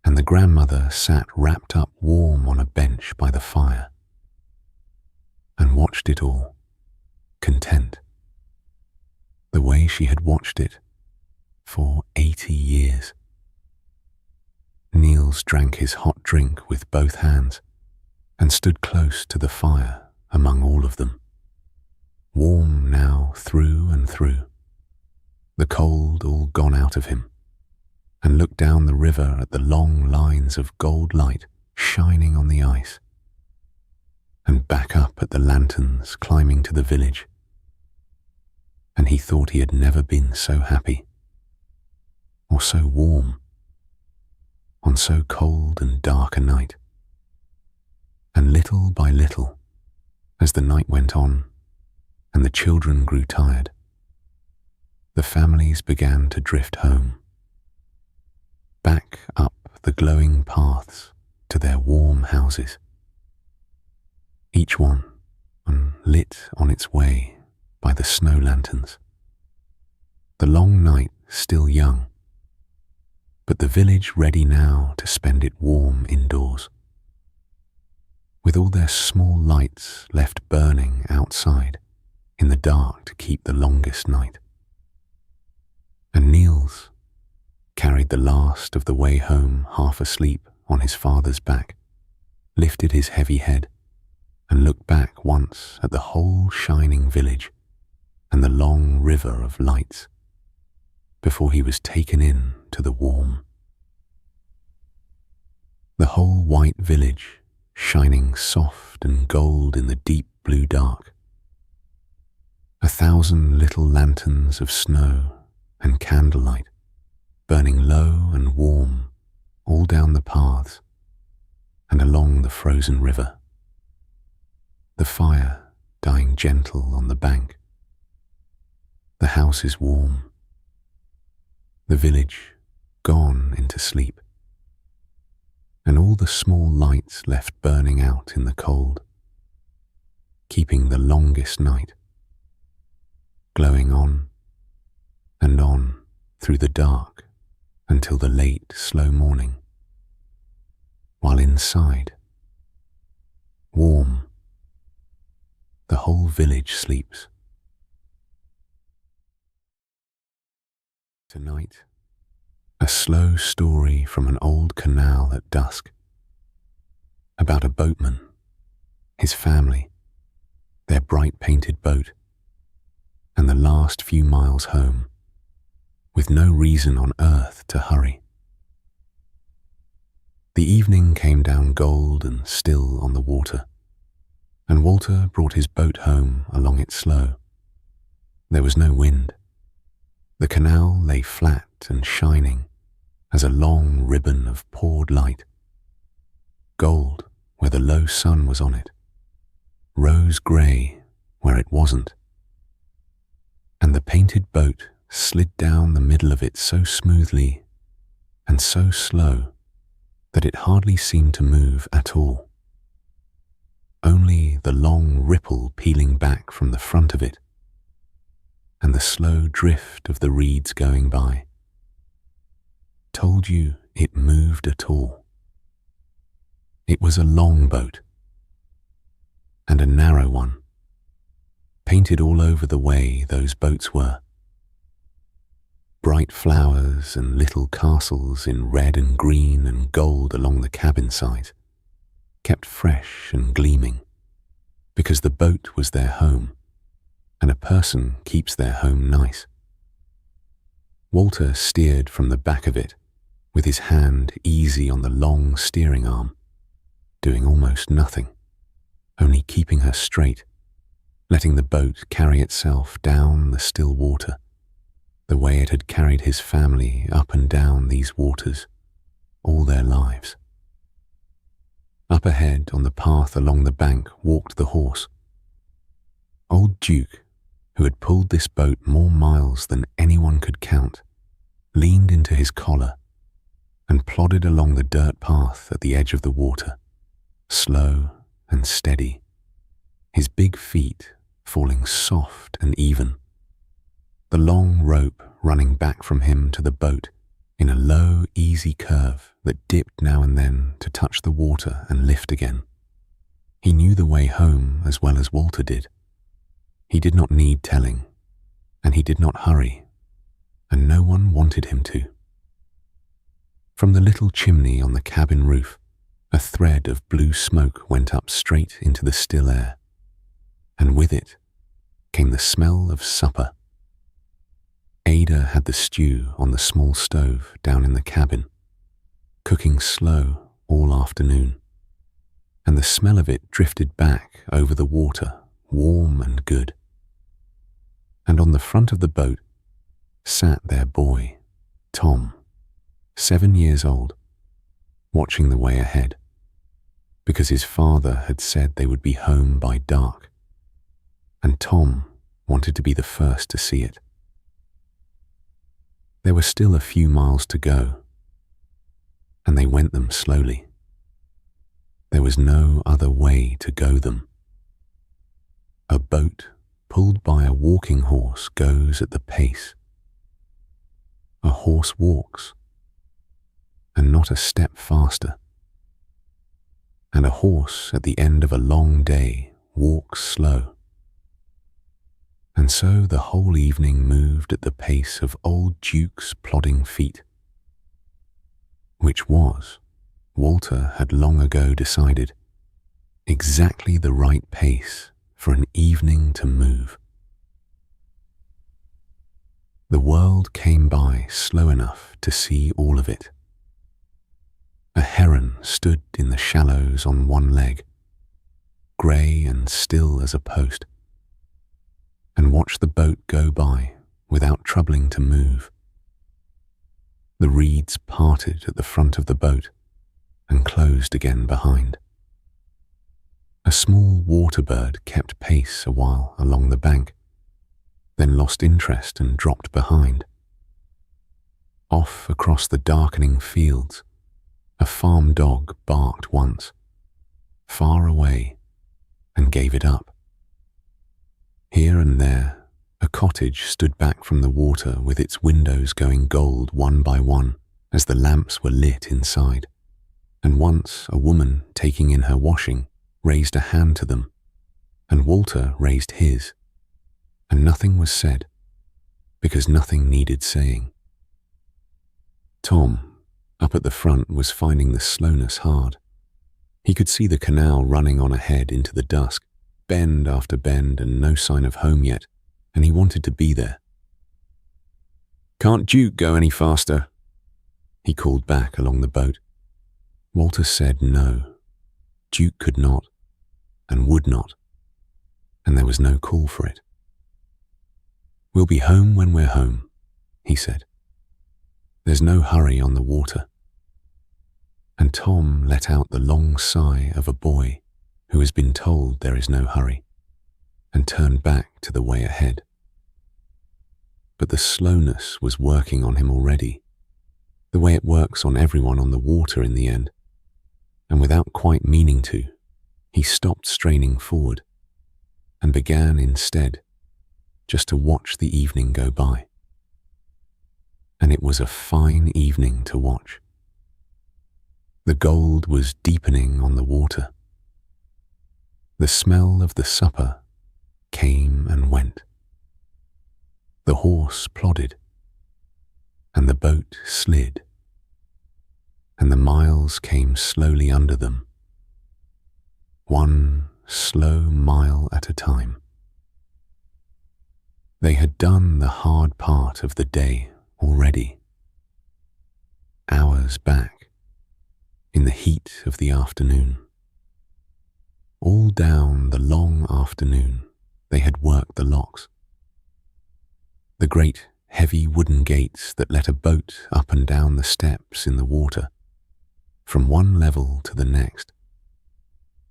And the grandmother sat wrapped up warm on a bench by the fire and watched it all, content, the way she had watched it for 80 years. Niels drank his hot drink with both hands and stood close to the fire among all of them, warm now through and through, the cold all gone out of him, and looked down the river at the long lines of gold light shining on the ice, and back up at the lanterns climbing to the village. And he thought he had never been so happy, or so warm, on so cold and dark a night. And little by little, as the night went on and the children grew tired, the families began to drift home, back up the glowing paths to their warm houses, each one lit on its way by the snow lanterns. The long night still young, but the village ready now to spend it warm indoors, with all their small lights left burning outside in the dark to keep the longest night. And Niels carried the last of the way home half asleep on his father's back, lifted his heavy head and looked back once at the whole shining village and the long river of lights before he was taken in to the warm. The whole white village shining soft and gold in the deep blue dark. 1,000 little lanterns of snow and candlelight burning low and warm all down the paths and along the frozen river. The fire dying gentle on the bank. The houses warm. The village gone into sleep. And all the small lights left burning out in the cold, keeping the longest night, glowing on and on through the dark until the late, slow morning, while inside, warm, the whole village sleeps. Tonight, a slow story from an old canal at dusk, about a boatman, his family, their bright painted boat, and the last few miles home, with no reason on earth to hurry. The evening came down gold and still on the water, and Walter brought his boat home along it slow. There was no wind. The canal lay flat and shining as a long ribbon of poured light, gold where the low sun was on it, rose grey where it wasn't, and the painted boat slid down the middle of it so smoothly and so slow that it hardly seemed to move at all. Only the long ripple peeling back from the front of it and the slow drift of the reeds going by told you it moved at all. It was a long boat, and a narrow one, painted all over the way those boats were. Bright flowers and little castles in red and green and gold along the cabin sides, kept fresh and gleaming, because the boat was their home, and a person keeps their home nice. Walter steered from the back of it, with his hand easy on the long steering arm, doing almost nothing, only keeping her straight, letting the boat carry itself down the still water, the way it had carried his family up and down these waters all their lives. Up ahead on the path along the bank walked the horse. Old Duke, who had pulled this boat more miles than anyone could count, leaned into his collar and plodded along the dirt path at the edge of the water, slow and steady, his big feet falling soft and even, the long rope running back from him to the boat in a low, easy curve that dipped now and then to touch the water and lift again. He knew the way home as well as Walter did. He did not need telling, and he did not hurry, and no one wanted him to. From the little chimney on the cabin roof, a thread of blue smoke went up straight into the still air, and with it came the smell of supper. Ada had the stew on the small stove down in the cabin, cooking slow all afternoon, and the smell of it drifted back over the water, warm and good. And on the front of the boat sat their boy, Tom, 7 years old, watching the way ahead, because his father had said they would be home by dark, and Tom wanted to be the first to see it. There were still a few miles to go, and they went them slowly. There was no other way to go them. A boat pulled by a walking horse goes at the pace. A horse walks, and not a step faster. And a horse at the end of a long day walks slow. And so the whole evening moved at the pace of old Duke's plodding feet, which was, Walter had long ago decided, exactly the right pace for an evening to move. The world came by slow enough to see all of it. A heron stood in the shallows on one leg, grey and still as a post, and watched the boat go by without troubling to move. The reeds parted at the front of the boat and closed again behind. A small water bird kept pace a while along the bank, then lost interest and dropped behind. Off across the darkening fields, a farm dog barked once, far away, and gave it up. Here and there, a cottage stood back from the water with its windows going gold one by one as the lamps were lit inside, and once a woman taking in her washing raised a hand to them, and Walter raised his, and nothing was said, because nothing needed saying. Tom, up at the front, was finding the slowness hard. He could see the canal running on ahead into the dusk, bend after bend, and no sign of home yet, and he wanted to be there. "Can't Duke go any faster?" he called back along the boat. Walter said no. Duke could not, and would not, and there was no call for it. "We'll be home when we're home," he said. "There's no hurry on the water." And Tom let out the long sigh of a boy who has been told there is no hurry, and turned back to the way ahead. But the slowness was working on him already, the way it works on everyone on the water in the end, and without quite meaning to, he stopped straining forward, and began instead just to watch the evening go by. And it was a fine evening to watch. The gold was deepening on the water. The smell of the supper came and went. The horse plodded, and the boat slid, and the miles came slowly under them, one slow mile at a time. They had done the hard part of the day already, hours back, in the heat of the afternoon. All down the long afternoon they had worked the locks. The great heavy wooden gates that let a boat up and down the steps in the water, from one level to the next.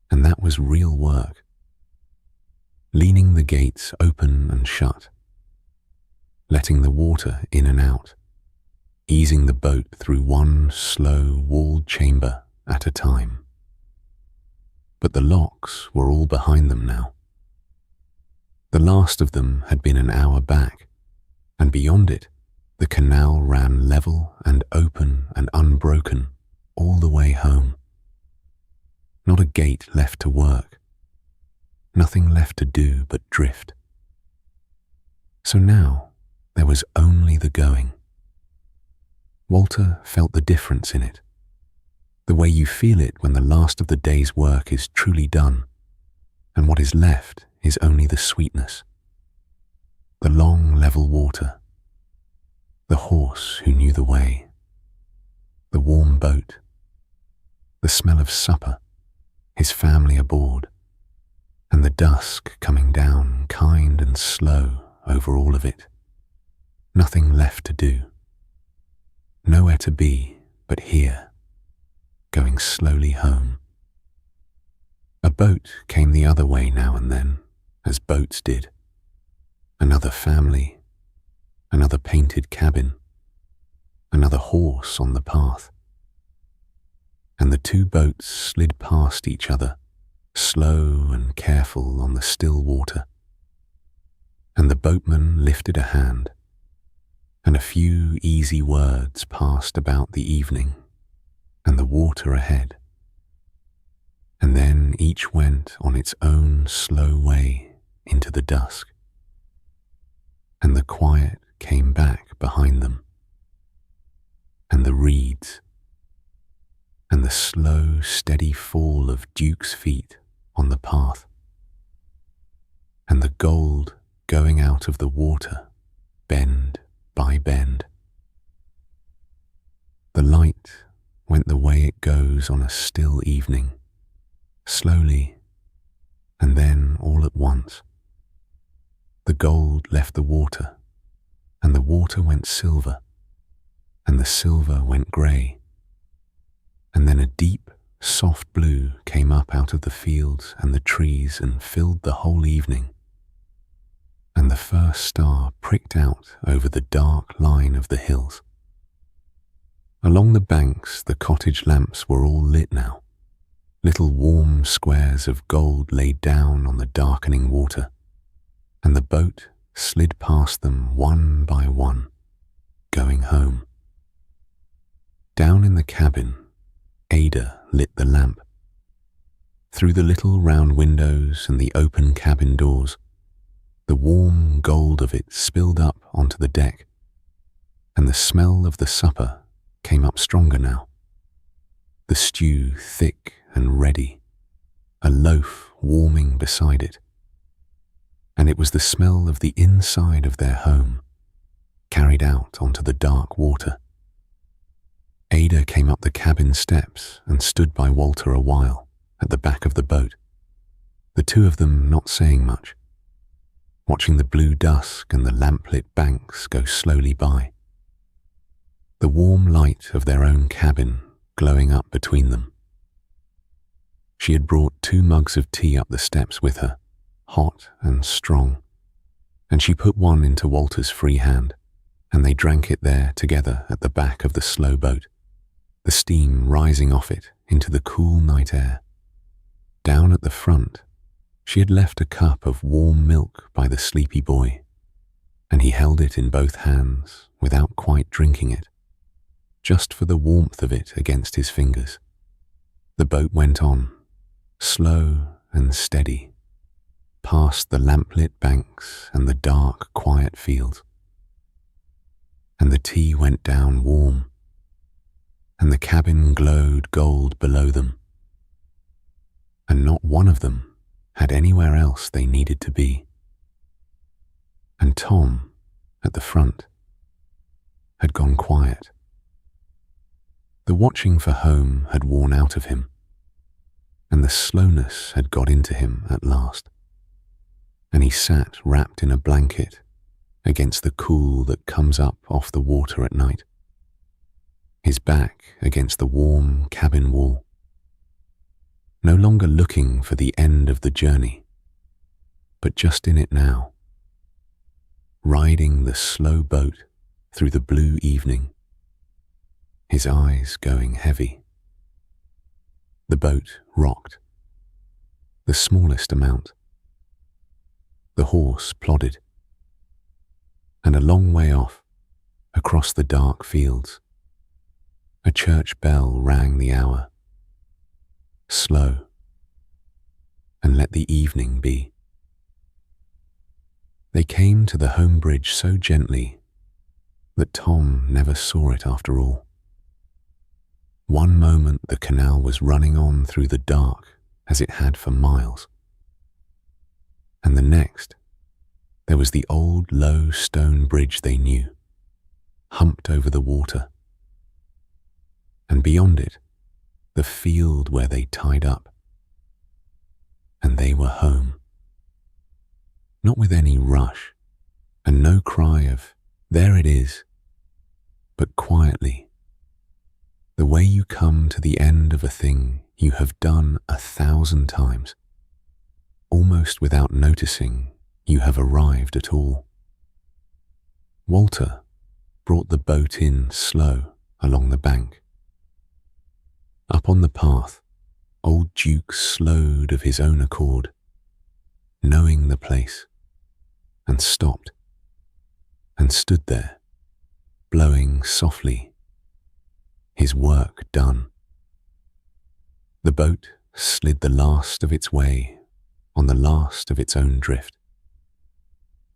And that was real work. Leaning the gates open and shut, letting the water in and out, easing the boat through one slow walled chamber at a time. But the locks were all behind them now. The last of them had been an hour back, and beyond it, the canal ran level and open and unbroken all the way home. Not a gate left to work, nothing left to do but drift. So now there was only the going. Walter felt the difference in it, the way you feel it when the last of the day's work is truly done, and what is left is only the sweetness. The long level water, the horse who knew the way, the warm boat, the smell of supper, his family aboard, and the dusk coming down kind and slow over all of it. Nothing left to do. Nowhere to be but here, going slowly home. A boat came the other way now and then, as boats did. Another family, another painted cabin, another horse on the path, and the two boats slid past each other, slow and careful on the still water. And the boatman lifted a hand, and a few easy words passed about the evening and the water ahead. And then each went on its own slow way into the dusk, and the quiet came back behind them, and the reeds, and the slow, steady fall of Duke's feet on the path, and the gold going out of the water, bend by bend. The light went the way it goes on a still evening, slowly, and then all at once. The gold left the water, and the water went silver, and the silver went grey, and then a deep, soft blue came up out of the fields and the trees and filled the whole evening. And the first star pricked out over the dark line of the hills. Along the banks the cottage lamps were all lit now. Little warm squares of gold lay down on the darkening water, and the boat slid past them one by one, going home. Down in the cabin, Ada lit the lamp. Through the little round windows and the open cabin doors, the warm gold of it spilled up onto the deck, and the smell of the supper came up stronger now. The stew thick and ready, a loaf warming beside it. And it was the smell of the inside of their home, carried out onto the dark water. Ada came up the cabin steps and stood by Walter a while at the back of the boat, the two of them not saying much, watching the blue dusk and the lamplit banks go slowly by, the warm light of their own cabin glowing up between them. She had brought 2 mugs of tea up the steps with her, hot and strong, and she put one into Walter's free hand, and they drank it there together at the back of the slow boat, the steam rising off it into the cool night air. Down at the front, she had left a cup of warm milk by the sleepy boy, and he held it in both hands without quite drinking it, just for the warmth of it against his fingers. The boat went on, slow and steady, past the lamplit banks and the dark, quiet fields. And the tea went down warm, and the cabin glowed gold below them, and not one of them had anywhere else they needed to be. And Tom, at the front, had gone quiet. The watching for home had worn out of him, and the slowness had got into him at last, and he sat wrapped in a blanket against the cool that comes up off the water at night, his back against the warm cabin wall, no longer looking for the end of the journey, but just in it now, riding the slow boat through the blue evening, his eyes going heavy. The boat rocked, the smallest amount. The horse plodded, and a long way off, across the dark fields, a church bell rang the hour. Slow, and let the evening be. They came to the home bridge so gently that Tom never saw it after all. One moment the canal was running on through the dark as it had for miles, and the next there was the old low stone bridge they knew, humped over the water, and beyond it the field where they tied up, and they were home. Not with any rush, and no cry of, "There it is," but quietly, the way you come to the end of a thing you have done 1,000 times, almost without noticing you have arrived at all. Walter, brought the boat in slow along the bank. Up on the path, old Duke slowed of his own accord, knowing the place, and stopped, and stood there, blowing softly, his work done. The boat slid the last of its way on the last of its own drift,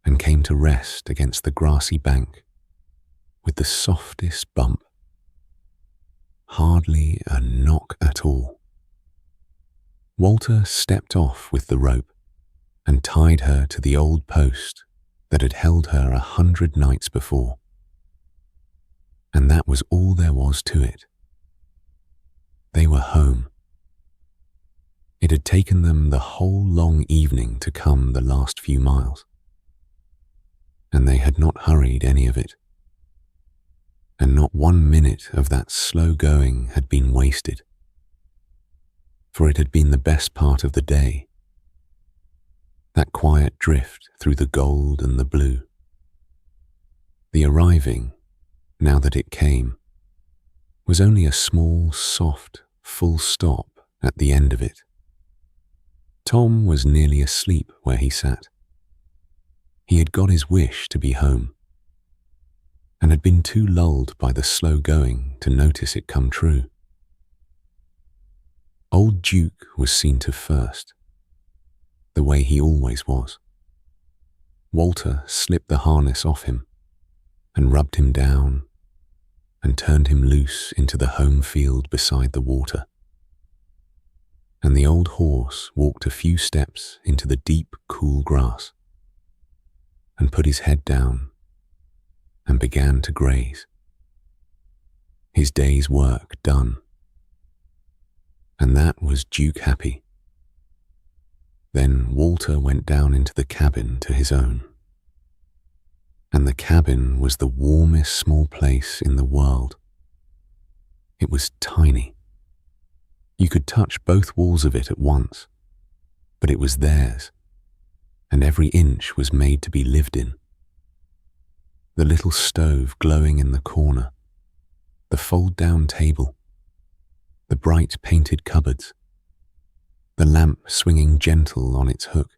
and came to rest against the grassy bank with the softest bump, hardly a knock at all. Walter stepped off with the rope and tied her to the old post that had held her 100 nights before. And that was all there was to it. They were home. It had taken them the whole long evening to come the last few miles, and they had not hurried any of it, and not 1 minute of that slow going had been wasted, for it had been the best part of the day, that quiet drift through the gold and the blue. The arriving, now that it came, was only a small, soft, full stop at the end of it. Tom was nearly asleep where he sat. He had got his wish to be home, and had been too lulled by the slow going to notice it come true. Old Duke was seen to first, the way he always was. Walter slipped the harness off him, and rubbed him down, and turned him loose into the home field beside the water. And the old horse walked a few steps into the deep, cool grass, and put his head down, and began to graze. His day's work done. And that was Duke happy. Then Walter went down into the cabin to his own. And the cabin was the warmest small place in the world. It was tiny. You could touch both walls of it at once, but it was theirs, and every inch was made to be lived in. The little stove glowing in the corner, the fold-down table, the bright painted cupboards, the lamp swinging gentle on its hook,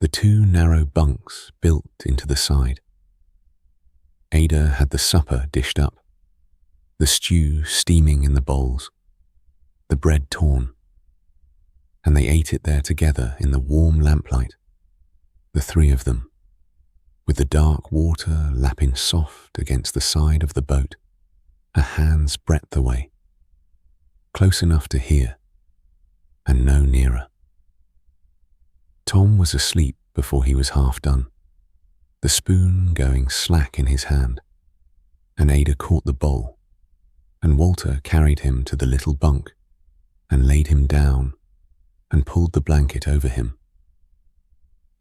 the 2 narrow bunks built into the side. Ada had the supper dished up, the stew steaming in the bowls, the bread torn, and they ate it there together in the warm lamplight, the 3 of them, with the dark water lapping soft against the side of the boat, a hand's breadth away, close enough to hear, and no nearer. Tom was asleep before he was half done, the spoon going slack in his hand, and Ada caught the bowl, and Walter carried him to the little bunk, and laid him down, and pulled the blanket over him,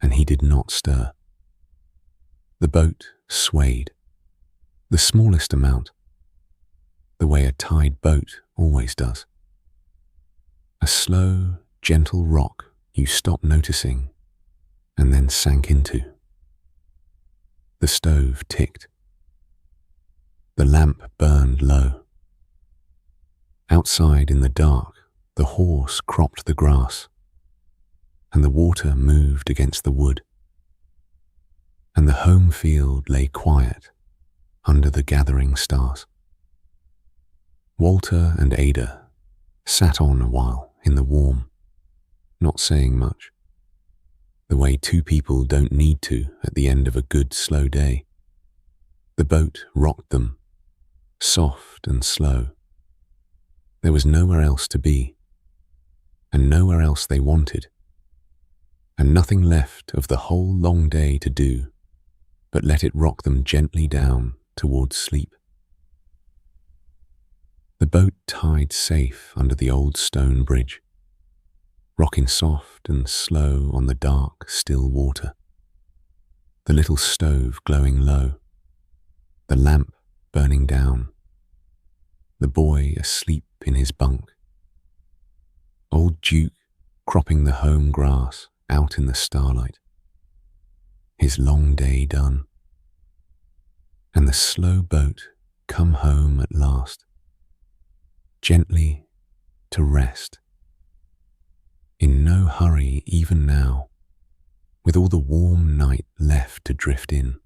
and he did not stir. The boat swayed, the smallest amount, the way a tide boat always does. A slow, gentle rock you stopped noticing, and then sank into. The stove ticked. The lamp burned low. Outside in the dark, the horse cropped the grass, and the water moved against the wood, and the home field lay quiet under the gathering stars. Walter and Ada sat on a while in the warm, not saying much, the way 2 people don't need to at the end of a good slow day. The boat rocked them, soft and slow. There was nowhere else to be, and nowhere else they wanted, and nothing left of the whole long day to do but let it rock them gently down towards sleep. The boat tied safe under the old stone bridge, rocking soft and slow on the dark, still water, the little stove glowing low, the lamp burning down, the boy asleep in his bunk, old Duke cropping the home grass out in the starlight, his long day done, and the slow boat come home at last, gently to rest, in no hurry even now, with all the warm night left to drift in.